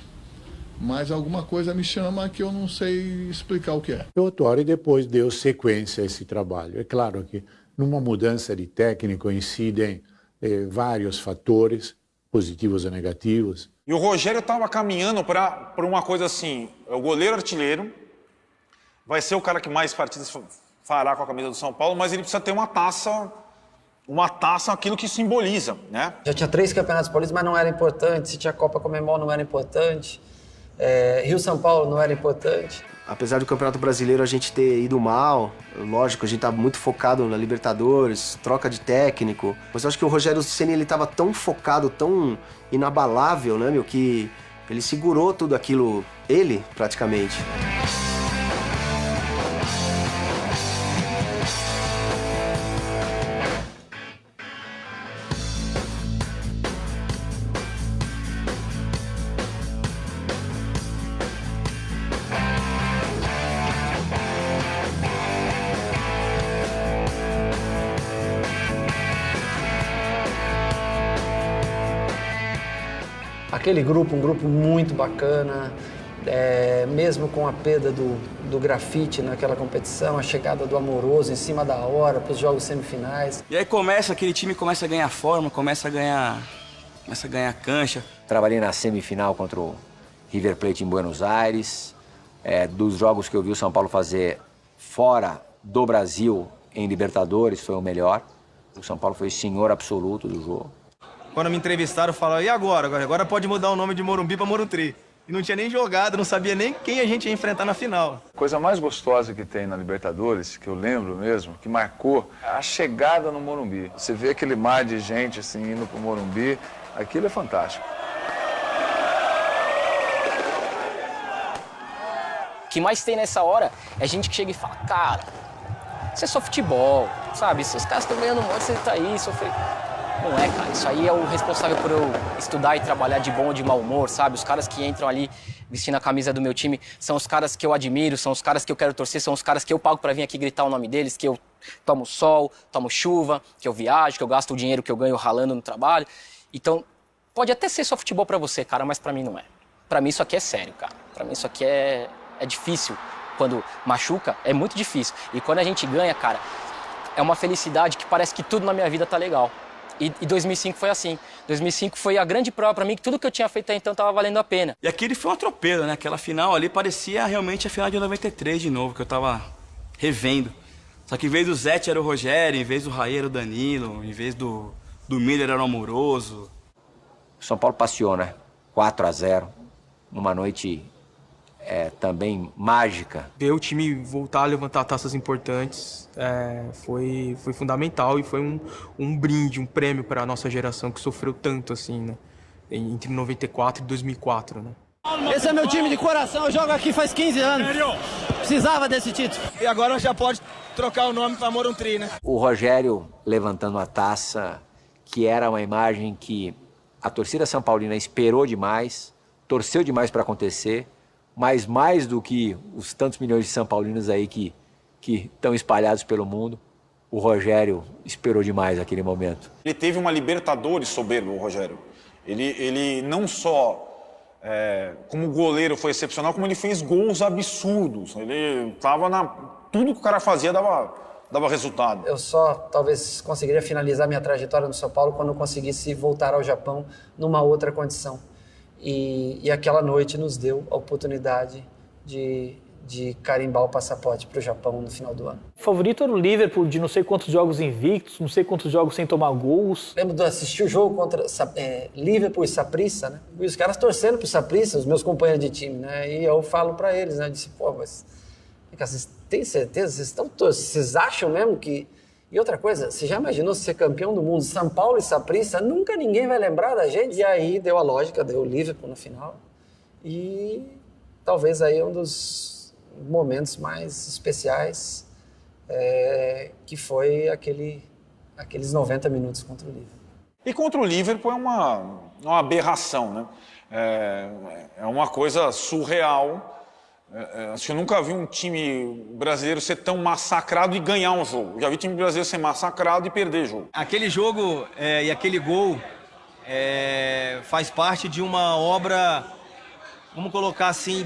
mas alguma coisa me chama que eu não sei explicar o que é. O Autuori depois deu sequência a esse trabalho. É claro que numa mudança de técnico incidem vários fatores, positivos e negativos. E o Rogério estava caminhando para uma coisa assim, é o goleiro artilheiro, vai ser o cara que mais partidas fará com a camisa do São Paulo, mas ele precisa ter uma taça, aquilo que simboliza, né? Já tinha 3 campeonatos paulistas, mas não era importante. Se tinha Copa Comembol, não era importante. Rio-São Paulo não era importante. Apesar do Campeonato Brasileiro a gente ter ido mal, lógico, a gente estava muito focado na Libertadores, troca de técnico. Mas eu acho que o Rogério Ceni ele estava tão focado, tão inabalável, né, meu, que ele segurou tudo aquilo, ele, praticamente. Aquele grupo, um grupo muito bacana, mesmo com a perda do grafite naquela competição, a chegada do Amoroso em cima da hora para os jogos semifinais. E aí aquele time começa a ganhar forma, começa a ganhar cancha. Trabalhei na semifinal contra o River Plate em Buenos Aires. Dos jogos que eu vi o São Paulo fazer fora do Brasil em Libertadores, foi o melhor. O São Paulo foi o senhor absoluto do jogo. Quando me entrevistaram, falaram, e agora? Agora pode mudar o nome de Morumbi para Morumbi. E não tinha nem jogado, não sabia nem quem a gente ia enfrentar na final. A coisa mais gostosa que tem na Libertadores, que eu lembro mesmo, que marcou, a chegada no Morumbi. Você vê aquele mar de gente assim indo pro Morumbi, aquilo é fantástico. O que mais tem nessa hora é gente que chega e fala, cara, isso é só futebol, sabe? Os caras estão ganhando um monte, você tá aí, sofrendo. Não é, cara. Isso aí é o responsável por eu estudar e trabalhar de bom ou de mau humor, sabe? Os caras que entram ali vestindo a camisa do meu time são os caras que eu admiro, são os caras que eu quero torcer, são os caras que eu pago pra vir aqui gritar o nome deles, que eu tomo sol, tomo chuva, que eu viajo, que eu gasto o dinheiro que eu ganho ralando no trabalho. Então, pode até ser só futebol pra você, cara, mas pra mim não é. Pra mim isso aqui é sério, cara. Pra mim isso aqui é difícil. Quando machuca, é muito difícil. E quando a gente ganha, cara, é uma felicidade que parece que tudo na minha vida tá legal. E 2005 foi assim. 2005 foi a grande prova pra mim que tudo que eu tinha feito até então tava valendo a pena. E aquele foi um atropelo, né? Aquela final ali parecia realmente a final de 93 de novo, que eu tava revendo. Só que em vez do Zete era o Rogério, em vez do Raí era o Danilo, em vez do Miller era o Amoroso. O São Paulo passeou, né? 4-0, numa noite também mágica. Ver o time voltar a levantar taças importantes foi fundamental e foi um brinde, um prêmio para a nossa geração que sofreu tanto assim, né? Entre 94 e 2004, né? Esse é meu time de coração, eu jogo aqui faz 15 anos. Precisava desse título. E agora já pode trocar o nome para Morumbi, né? O Rogério levantando a taça, que era uma imagem que A torcida São Paulina esperou demais, torceu demais para acontecer, mas mais do que os tantos milhões de São Paulinos aí que estão espalhados pelo mundo, o Rogério esperou demais aquele momento. Ele teve uma Libertadores soberba, o Rogério. Ele não só, como goleiro foi excepcional, como ele fez gols absurdos. Ele estava tudo que o cara fazia dava resultado. Eu só talvez conseguiria finalizar minha trajetória no São Paulo quando eu conseguisse voltar ao Japão numa outra condição. E aquela noite nos deu a oportunidade de carimbar o passaporte para o Japão no final do ano. O favorito era o Liverpool, de não sei quantos jogos invictos, não sei quantos jogos sem tomar gols. Lembro de assistir o jogo contra Liverpool e Saprissa, né? E os caras torcendo pro Saprissa, os meus companheiros de time, né? E eu falo para eles, né? Eu disse, pô, mas vocês têm certeza? Vocês acham mesmo que... E outra coisa, você já imaginou ser campeão do mundo, São Paulo e Saprissa? Nunca ninguém vai lembrar da gente. E aí deu a lógica, deu o Liverpool no final. E talvez aí um dos momentos mais especiais, que foi aqueles 90 minutos contra o Liverpool. E contra o Liverpool é uma aberração, né? É uma coisa surreal. Acho que eu nunca vi um time brasileiro ser tão massacrado e ganhar um jogo. Já vi time brasileiro ser massacrado e perder jogo. Aquele jogo e aquele gol faz parte de uma obra, vamos colocar assim,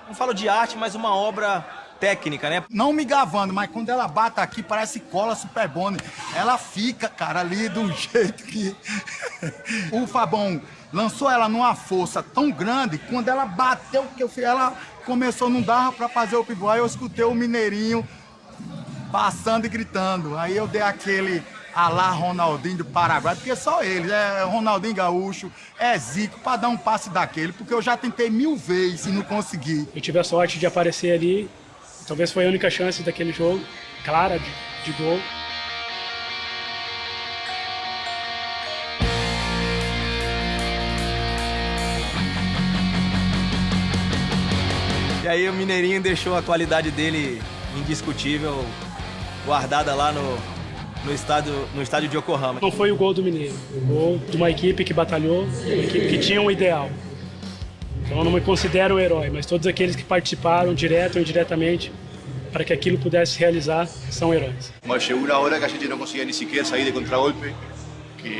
não falo de arte, mas uma obra técnica, né? Não me gavando, mas quando ela bate aqui, parece cola Super Bond. Ela fica, cara, ali do jeito que... O Fabão lançou ela numa força tão grande, quando ela bateu, ela começou, não dava pra fazer o pivô. Aí eu escutei o Mineirinho passando e gritando. Aí eu dei aquele alá Ronaldinho do Paraguai, porque só ele, Ronaldinho Gaúcho, Zico, pra dar um passe daquele, porque eu já tentei 1000 vezes e não consegui. Eu tive a sorte de aparecer ali, talvez foi a única chance daquele jogo, clara, de gol. E aí o Mineirinho deixou a qualidade dele indiscutível, guardada lá no estádio de Yokohama. Não foi o gol do Mineiro, o gol de uma equipe que batalhou, uma equipe que tinha um ideal. Então eu não me considero um herói, mas todos aqueles que participaram, direto ou indiretamente, para que aquilo pudesse realizar, são heróis. Mas chegou uma hora que a gente não conseguia nem sequer sair de contragolpe, que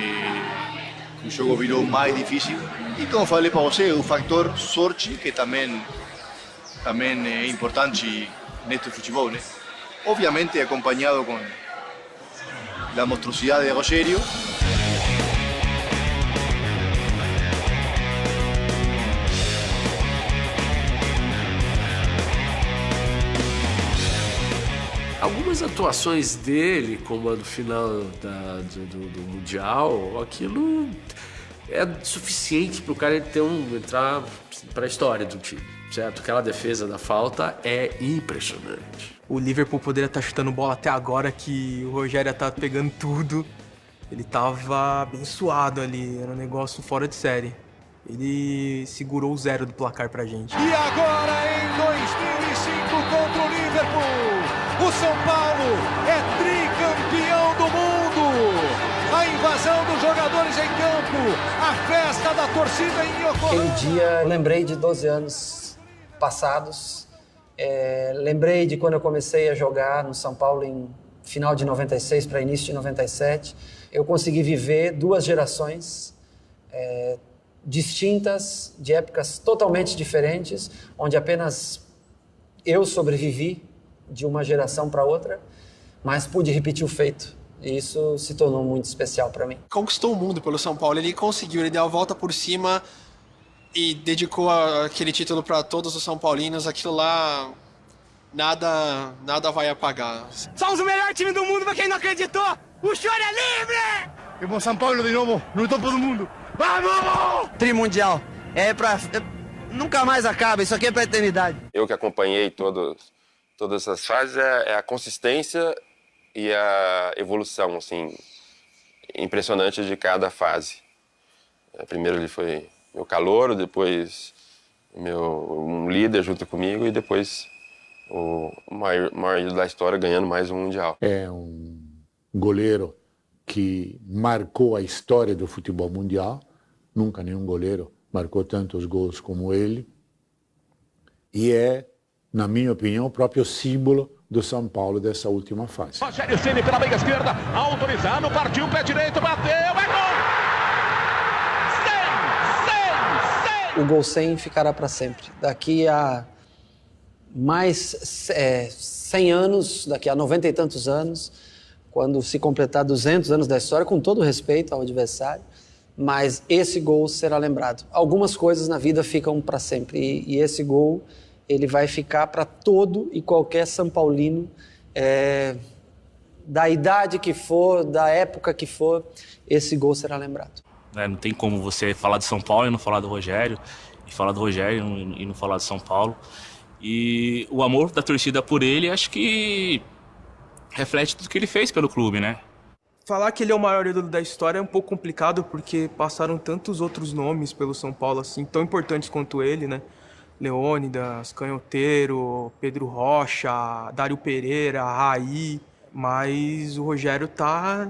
o jogo virou mais difícil. E como falei para você, o fator sorte, que também é importante neste futebol, né? Obviamente acompanhado com a monstruosidade de Rogério. Algumas atuações dele, como a do final do Mundial, aquilo é suficiente para o cara entrar para a história do time, certo? Aquela defesa da falta é impressionante. O Liverpool poderia estar chutando bola até agora, que o Rogério tá pegando tudo. Ele tava abençoado ali, era um negócio fora de série. Ele segurou o 0 do placar pra gente. E agora em 2005 contra o Liverpool, o São Paulo é tricampeão do mundo. A invasão dos jogadores em campo, a festa da torcida em Yokohama. Aquele dia eu lembrei de 12 anos passados. Lembrei de quando eu comecei a jogar no São Paulo em final de 96 para início de 97. Eu consegui viver 2 gerações distintas, de épocas totalmente diferentes, onde apenas eu sobrevivi de uma geração para outra, mas pude repetir o feito. E isso se tornou muito especial para mim. Conquistou o mundo pelo São Paulo, ele conseguiu, ele deu a volta por cima e dedicou aquele título para todos os São Paulinos. Aquilo lá, nada vai apagar. Somos o melhor time do mundo, pra quem não acreditou! O choro é livre! Vamos São Paulo de novo, no topo do mundo! Vamos! Trimundial, nunca mais acaba, isso aqui é pra eternidade. Eu que acompanhei todas essas fases, é a consistência e a evolução, assim, impressionante de cada fase. Primeiro ele foi meu calouro, depois um líder junto comigo e depois o maior ídolo da história ganhando mais um Mundial. É um goleiro que marcou a história do futebol mundial. Nunca nenhum goleiro marcou tantos gols como ele. E é, na minha opinião, o próprio símbolo do São Paulo dessa última fase. Rogério Ceni pela meia esquerda, autorizado, partiu, pé direito, bateu, é gol! O gol 100 ficará para sempre. Daqui a mais 100 anos, daqui a 90 e tantos anos, quando se completar 200 anos da história, com todo respeito ao adversário, mas esse gol será lembrado. Algumas coisas na vida ficam para sempre e esse gol ele vai ficar para todo e qualquer São Paulino, da idade que for, da época que for, esse gol será lembrado. Não tem como você falar de São Paulo e não falar do Rogério, e falar do Rogério e não falar de São Paulo. E o amor da torcida por ele, acho que reflete tudo que ele fez pelo clube, né? Falar que ele é o maior ídolo da história é um pouco complicado, porque passaram tantos outros nomes pelo São Paulo, assim, tão importantes quanto ele, né? Leônidas, Canhoteiro, Pedro Rocha, Dário Pereira, Raí, mas o Rogério tá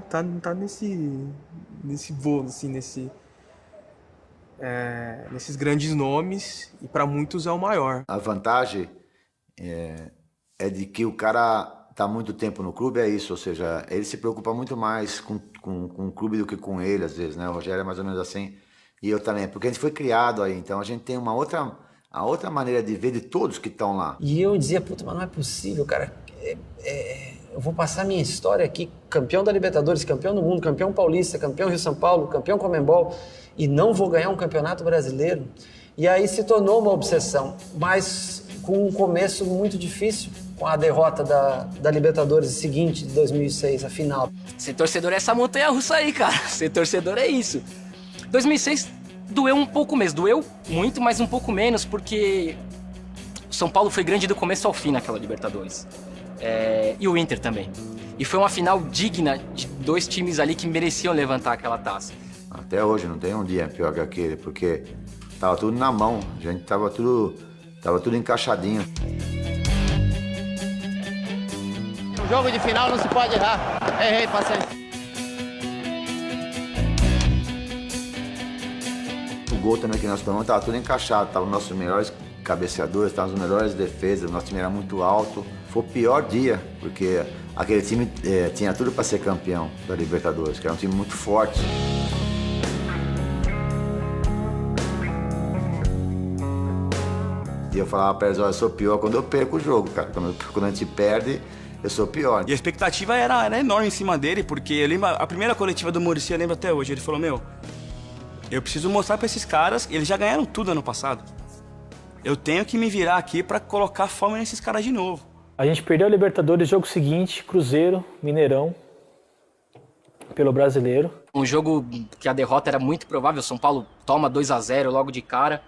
nesse bolo, assim, nesses grandes nomes, e para muitos é o maior. A vantagem é de que o cara está há muito tempo no clube, é isso, ou seja, ele se preocupa muito mais com o clube do que com ele, às vezes, né? O Rogério é mais ou menos assim, e eu também, porque a gente foi criado aí, então a gente tem a outra maneira de ver de todos que estão lá. E eu dizia, puta, mas não é possível, cara, eu vou passar minha história aqui, campeão da Libertadores, campeão do mundo, campeão paulista, campeão Rio-São Paulo, campeão Conmebol, e não vou ganhar um campeonato brasileiro. E aí se tornou uma obsessão, mas com um começo muito difícil, com a derrota da Libertadores seguinte, de 2006, a final. Ser torcedor é essa montanha-russa aí, cara. Ser torcedor é isso. 2006 doeu um pouco mesmo, doeu muito, mas um pouco menos, porque o São Paulo foi grande do começo ao fim naquela Libertadores. E o Inter também. E foi uma final digna de dois times ali que mereciam levantar aquela taça. Até hoje não tem um dia pior que aquele, porque tava tudo na mão, a gente tava tudo encaixadinho. Um jogo de final não se pode errar. Errei, paciência. O gol também que nós tomamos tava tudo encaixado, tava os nossos melhores cabeceadores, tava os melhores defesas, o nosso time era muito alto. Foi o pior dia, porque aquele time tinha tudo para ser campeão da Libertadores, que era um time muito forte. E eu falava para eles, olha, eu sou pior quando eu perco o jogo, cara. Quando a gente perde, eu sou pior. E a expectativa era enorme em cima dele, porque eu lembro, a primeira coletiva do Muricy, eu lembro até hoje, ele falou, eu preciso mostrar para esses caras, eles já ganharam tudo ano passado. Eu tenho que me virar aqui para colocar fome nesses caras de novo. A gente perdeu a Libertadores, jogo seguinte, Cruzeiro, Mineirão, pelo Brasileiro. Um jogo que a derrota era muito provável, São Paulo toma 2-0 logo de cara.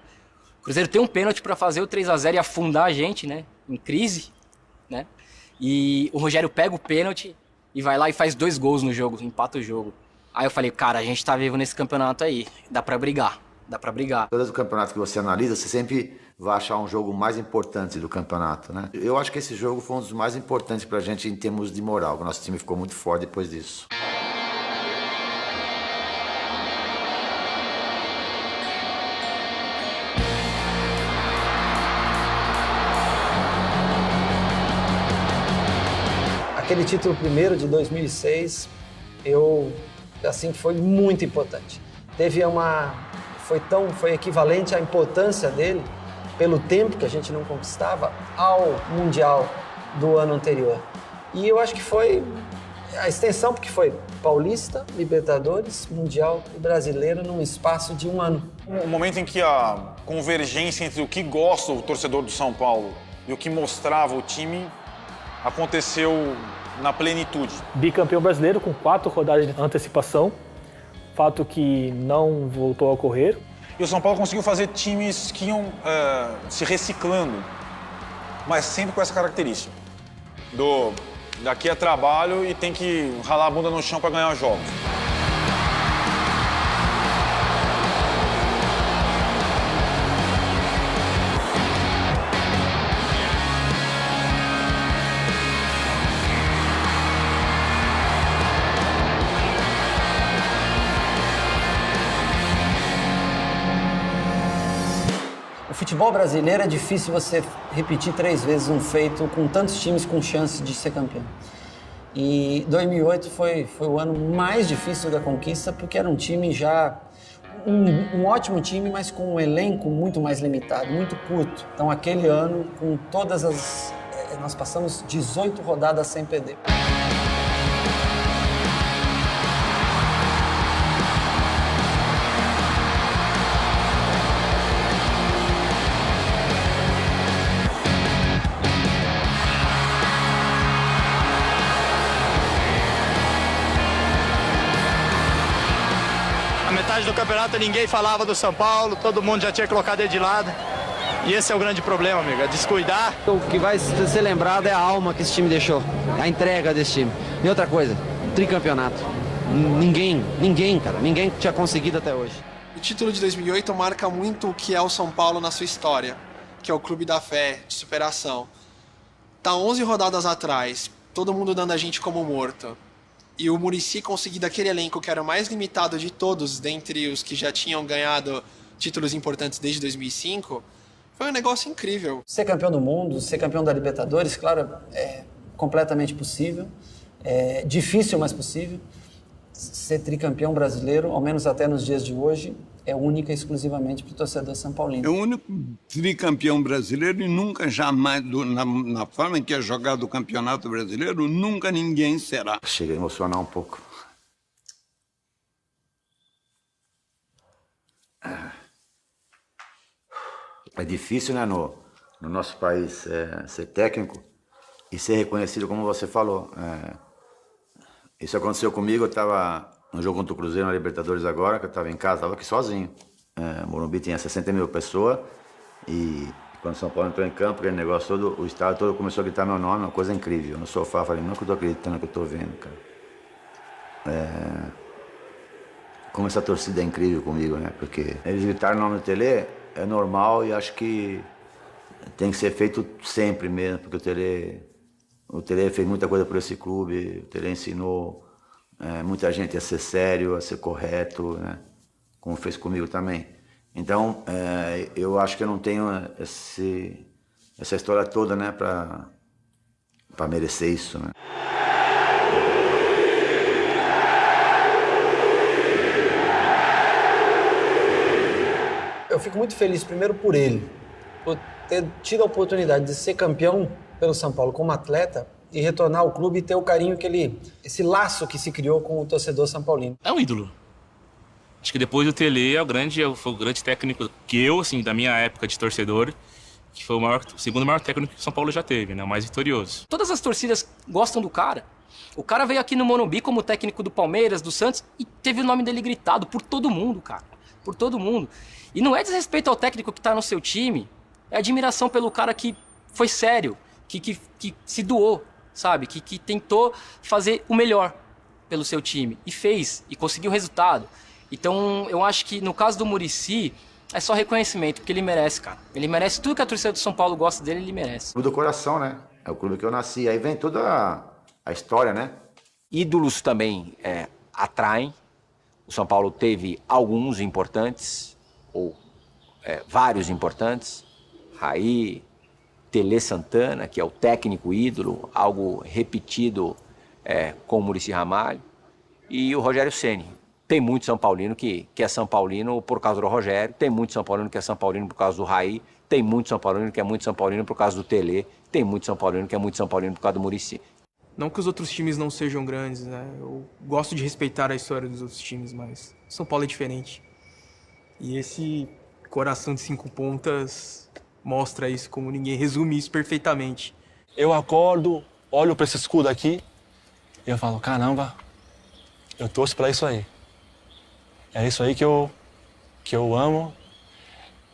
O Cruzeiro tem um pênalti para fazer o 3-0 e afundar a gente, né, em crise, né? E o Rogério pega o pênalti e vai lá e faz 2 gols no jogo, empata o jogo. Aí eu falei, cara, a gente tá vivo nesse campeonato aí, dá pra brigar. Todos os campeonatos que você analisa, você sempre vai achar um jogo mais importante do campeonato, né? Eu acho que esse jogo foi um dos mais importantes pra gente em termos de moral. O nosso time ficou muito forte depois disso. Aquele título primeiro de 2006, foi muito importante. Foi equivalente à importância dele, pelo tempo que a gente não conquistava, ao Mundial do ano anterior. E eu acho que foi a extensão, porque foi Paulista, Libertadores, Mundial e Brasileiro num espaço de 1 ano. Um momento em que a convergência entre o que gosta o torcedor do São Paulo e o que mostrava o time aconteceu na plenitude. Bicampeão brasileiro com 4 rodadas de antecipação, fato que não voltou a ocorrer. E o São Paulo conseguiu fazer times que iam se reciclando, mas sempre com essa característica. Daqui é trabalho e tem que ralar a bunda no chão para ganhar os jogos. futebol brasileiro é difícil você repetir 3 vezes um feito com tantos times com chance de ser campeão. E 2008 foi o ano mais difícil da conquista, porque era um time já... Um ótimo time, mas com um elenco muito mais limitado, muito curto. Então, aquele ano, com todas as... Nós passamos 18 rodadas sem perder. Do campeonato ninguém falava do São Paulo, todo mundo já tinha colocado ele de lado. E esse é o grande problema, amigo, é descuidar. O que vai ser lembrado é a alma que esse time deixou, a entrega desse time. E outra coisa, tricampeonato. Ninguém, cara, ninguém tinha conseguido até hoje. O título de 2008 marca muito o que é o São Paulo na sua história, que é o clube da fé, de superação. Tá 11 rodadas atrás, todo mundo dando a gente como morto. E o Muricy conseguir daquele elenco que era o mais limitado de todos, dentre os que já tinham ganhado títulos importantes desde 2005, foi um negócio incrível. Ser campeão do mundo, ser campeão da Libertadores, claro, é completamente possível. É difícil, mas possível. Ser tricampeão brasileiro, ao menos até nos dias de hoje, é única e exclusivamente para o torcedor são paulino. É o único tricampeão brasileiro e nunca jamais, na forma em que é jogado o Campeonato Brasileiro, nunca ninguém será. Chega a emocionar um pouco. É difícil, né, no nosso país ser técnico e ser reconhecido, como você falou. Isso aconteceu comigo, eu estava no jogo contra o Cruzeiro na Libertadores agora, que eu estava em casa, estava aqui sozinho. Morumbi tinha 60 mil pessoas e quando o São Paulo entrou em campo, aquele negócio todo, o estado todo começou a gritar meu nome, uma coisa incrível. No sofá, falei, não é que eu estou acreditando no que eu estou vendo, cara. Como essa torcida é incrível comigo, né? Porque eles gritaram o nome do Tele, é normal e acho que tem que ser feito sempre mesmo, porque o Tele fez muita coisa por esse clube, o Tele ensinou muita gente a ser sério, a ser correto, né? Como fez comigo também. Então, eu acho que eu não tenho essa história toda, né, para merecer isso, né? Eu fico muito feliz, primeiro, por ele, por ter tido a oportunidade de ser campeão pelo São Paulo como atleta e retornar ao clube e ter o carinho que esse laço que se criou com o torcedor são paulino. É um ídolo. Acho que depois do Tele foi o grande técnico que eu, assim, da minha época de torcedor, que foi o segundo maior técnico que o São Paulo já teve, né? O mais vitorioso. Todas as torcidas gostam do cara. O cara veio aqui no Morumbi como técnico do Palmeiras, do Santos, e teve o nome dele gritado por todo mundo, cara. Por todo mundo. E não é desrespeito ao técnico que tá no seu time, é admiração pelo cara que foi sério, que se doou, sabe? Que tentou fazer o melhor pelo seu time. E fez, e conseguiu o resultado. Então, eu acho que no caso do Muricy, é só reconhecimento, porque ele merece, cara. Ele merece tudo que a torcida do São Paulo gosta dele, ele merece. Clube do coração, né? É o clube que eu nasci. Aí vem toda a história, né? Ídolos também atraem. O São Paulo teve alguns importantes, ou vários importantes. Raí, Tele Santana, que é o técnico ídolo, algo repetido com o Muricy Ramalho. E o Rogério Ceni. Tem muito São Paulino que é São Paulino por causa do Rogério, tem muito São Paulino que é São Paulino por causa do Raí, tem muito São Paulino que é muito São Paulino por causa do Tele, tem muito São Paulino que é muito São Paulino por causa do Muricy. Não que os outros times não sejam grandes, né? Eu gosto de respeitar a história dos outros times, mas São Paulo é diferente. E esse coração de 5 pontas mostra isso como ninguém, resume isso perfeitamente. Eu acordo, olho para esse escudo aqui e eu falo, caramba, eu torço para isso aí. É isso aí que eu amo,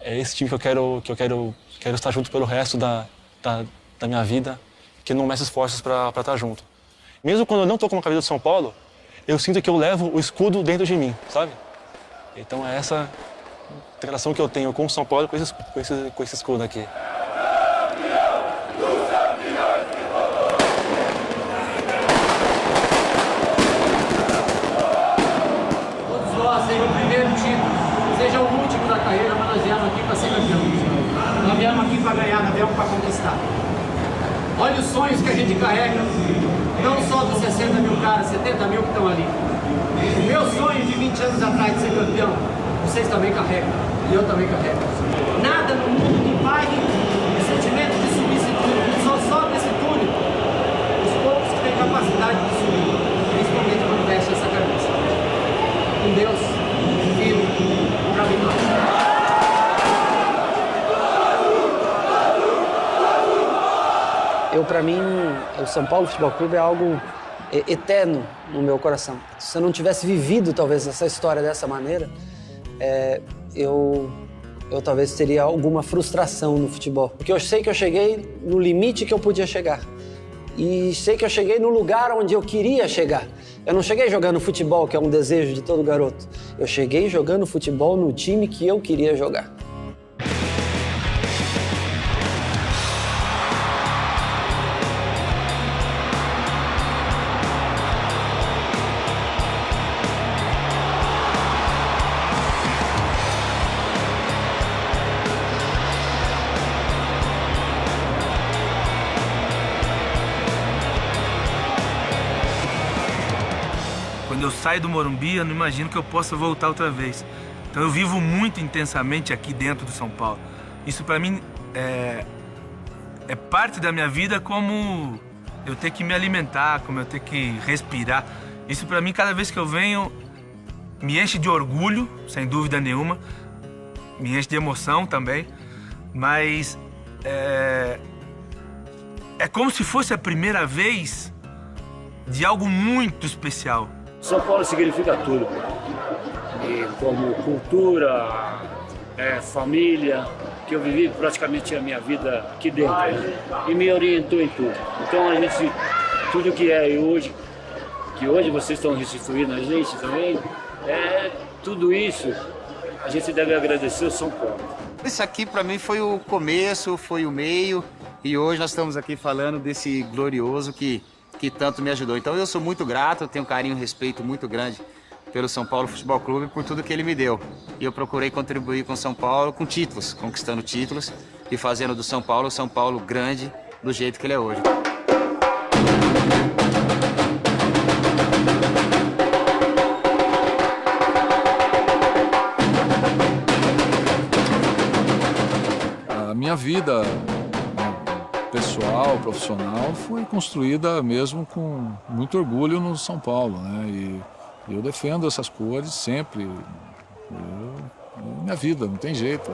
é esse time que eu quero estar junto pelo resto da minha vida, que não meça esforços para estar junto. Mesmo quando eu não estou com uma camisa do São Paulo, eu sinto que eu levo o escudo dentro de mim, sabe? Então é essa relação que eu tenho com o São Paulo, com esse escudo aqui. Seja o primeiro título, seja o último da carreira, mas nós viemos aqui para ser campeão. viemos para conquistar. Olha os sonhos que a gente carrega, não só dos 60 mil caras, 70 mil que estão ali. O meu sonho de 20 anos atrás de ser campeão, vocês também carregam, e eu também carrego. Nada no mundo que pague o sentimento de subir esse túnel. Só sobe esse túnel os poucos que têm capacidade de subir, principalmente quando veste essa camisa. Com Deus, vivo, pra vitória. Para mim, o São Paulo Futebol Clube é algo eterno no meu coração. Se eu não tivesse vivido, talvez, essa história dessa maneira, eu talvez teria alguma frustração no futebol. Porque eu sei que eu cheguei no limite que eu podia chegar. E sei que eu cheguei no lugar onde eu queria chegar. Eu não cheguei jogando futebol, que é um desejo de todo garoto. Eu cheguei jogando futebol no time que eu queria jogar. Quando eu saio do Morumbi, eu não imagino que eu possa voltar outra vez. Então eu vivo muito intensamente aqui dentro do São Paulo. Isso para mim é parte da minha vida, como eu ter que me alimentar, como eu ter que respirar. Isso para mim, cada vez que eu venho, me enche de orgulho, sem dúvida nenhuma. Me enche de emoção também. Mas é como se fosse a primeira vez de algo muito especial. São Paulo significa tudo. E como cultura, família, que eu vivi praticamente a minha vida aqui dentro, né? E me orientou em tudo. Então a gente, tudo que é hoje, que hoje vocês estão restituindo a gente também, tudo isso a gente deve agradecer ao São Paulo. Isso aqui para mim foi o começo, foi o meio, e hoje nós estamos aqui falando desse glorioso que tanto me ajudou. Então eu sou muito grato, eu tenho um carinho e um respeito muito grande pelo São Paulo Futebol Clube, por tudo que ele me deu. E eu procurei contribuir com o São Paulo com títulos, conquistando títulos e fazendo do São Paulo grande do jeito que ele é hoje. A minha vida pessoal, profissional, foi construída mesmo com muito orgulho no São Paulo, né? E eu defendo essas cores sempre. Minha vida, não tem jeito.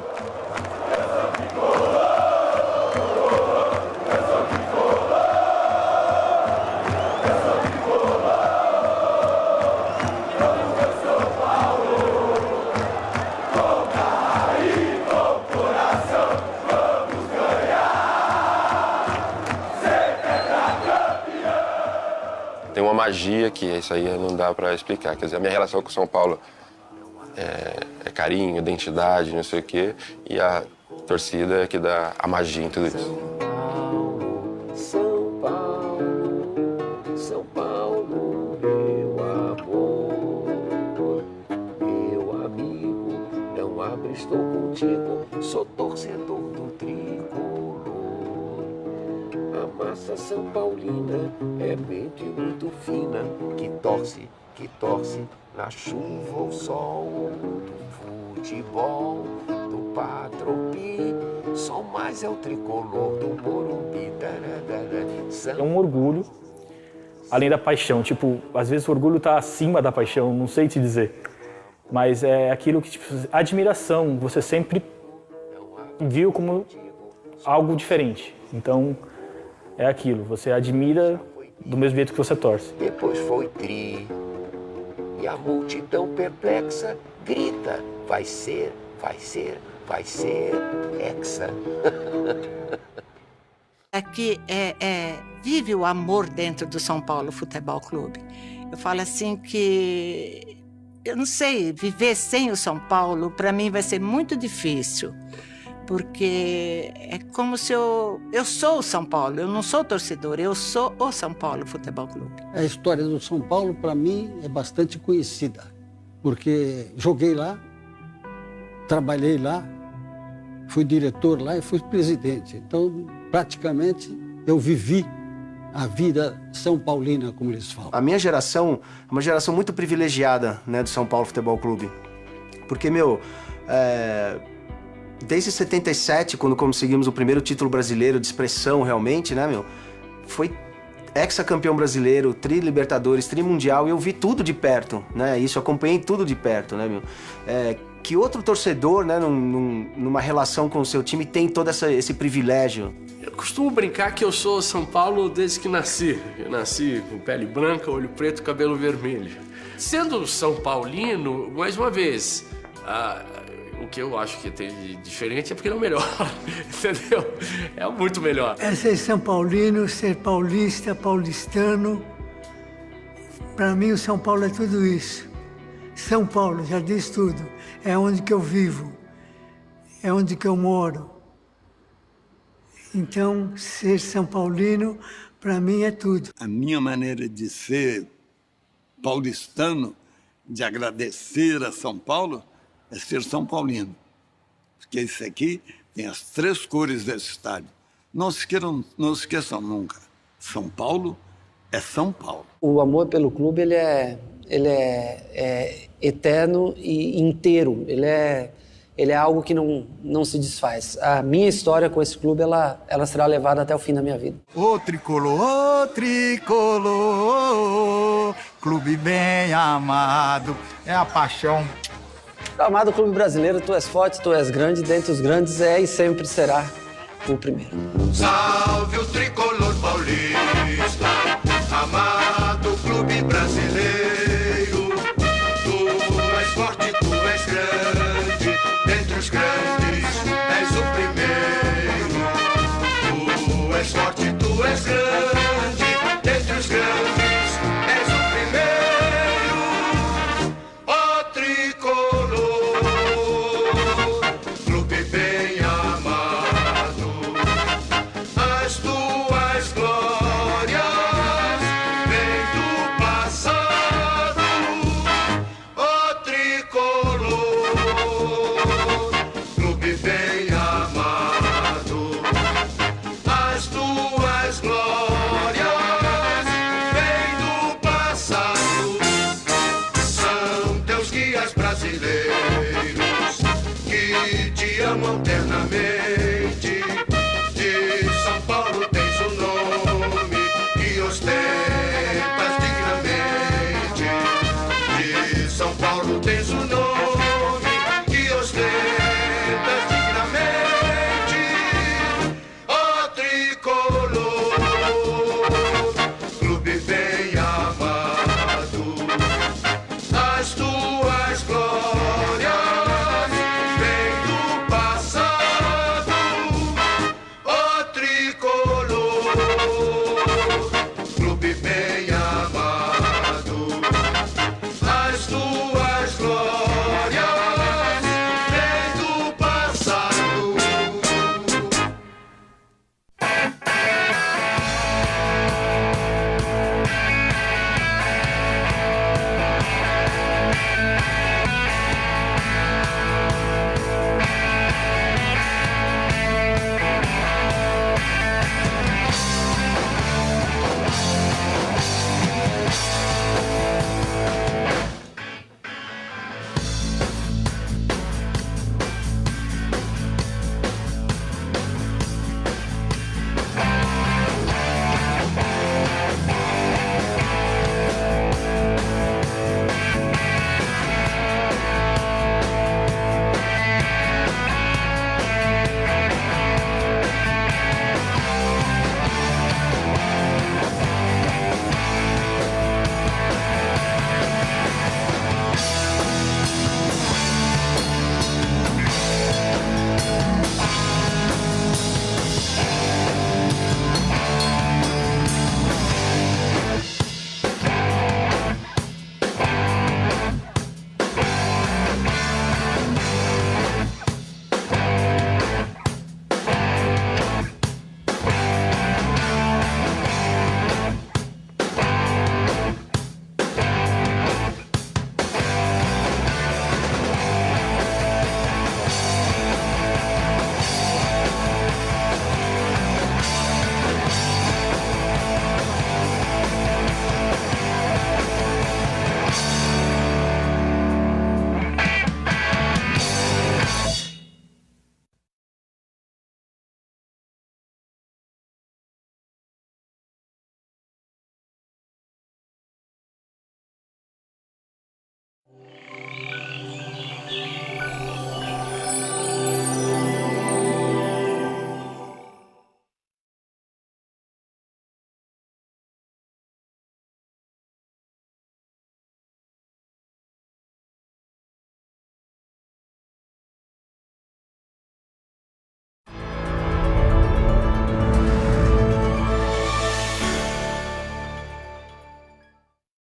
Tem uma magia que isso aí não dá para explicar. Quer dizer, a minha relação com o São Paulo é carinho, identidade, não sei o quê. E a torcida é que dá a magia em tudo isso. São Paulo, São Paulo, meu amor, meu amigo, não abre, estou contigo, sou torcedor do tricolor. A massa São Paulina é mente muito fina, que torce na chuva ou sol, do futebol, do Patropi, só mais é o tricolor do Morumbi. É um orgulho, além da paixão. Tipo, às vezes o orgulho tá acima da paixão, não sei te dizer. Mas é aquilo que, tipo, admiração, você sempre viu como algo diferente. Então, é aquilo, você admira do mesmo jeito que você torce. Depois foi tri, e a multidão perplexa grita, vai ser hexa. Aqui vive o amor dentro do São Paulo Futebol Clube. Eu falo assim que, eu não sei, viver sem o São Paulo, para mim vai ser muito difícil. Porque é como se eu sou o São Paulo, eu não sou torcedor, eu sou o São Paulo Futebol Clube. A história do São Paulo, para mim, é bastante conhecida, porque joguei lá, trabalhei lá, fui diretor lá e fui presidente. Então, praticamente, eu vivi a vida São Paulina, como eles falam. A minha geração é uma geração muito privilegiada, né, do São Paulo Futebol Clube. Porque, desde 77, quando conseguimos o primeiro título brasileiro de expressão realmente, né, foi hexacampeão brasileiro, tri-libertadores, tri-mundial, e eu vi tudo de perto, né, isso, acompanhei tudo de perto, né, que outro torcedor, né, numa relação com o seu time tem todo esse privilégio. Eu costumo brincar que eu sou São Paulo desde que nasci. Eu nasci com pele branca, olho preto, cabelo vermelho. Sendo São Paulino, mais uma vez, o que eu acho que tem de diferente é porque ele é o melhor, entendeu? É muito melhor. É ser São Paulino, ser paulista, paulistano. Para mim, o São Paulo é tudo isso. São Paulo, já diz tudo. É onde que eu vivo, é onde que eu moro. Então, ser São Paulino, para mim, é tudo. A minha maneira de ser paulistano, de agradecer a São Paulo, é ser São Paulino. Porque isso aqui tem as 3 cores desse estádio. Não se esqueçam nunca. São Paulo é São Paulo. O amor pelo clube, ele é eterno e inteiro. Ele é algo que não se desfaz. A minha história com esse clube, ela será levada até o fim da minha vida. Ô tricolor, clube bem amado, é a paixão. Amado clube brasileiro, tu és forte, tu és grande, dentre os grandes é e sempre será o primeiro. Salve!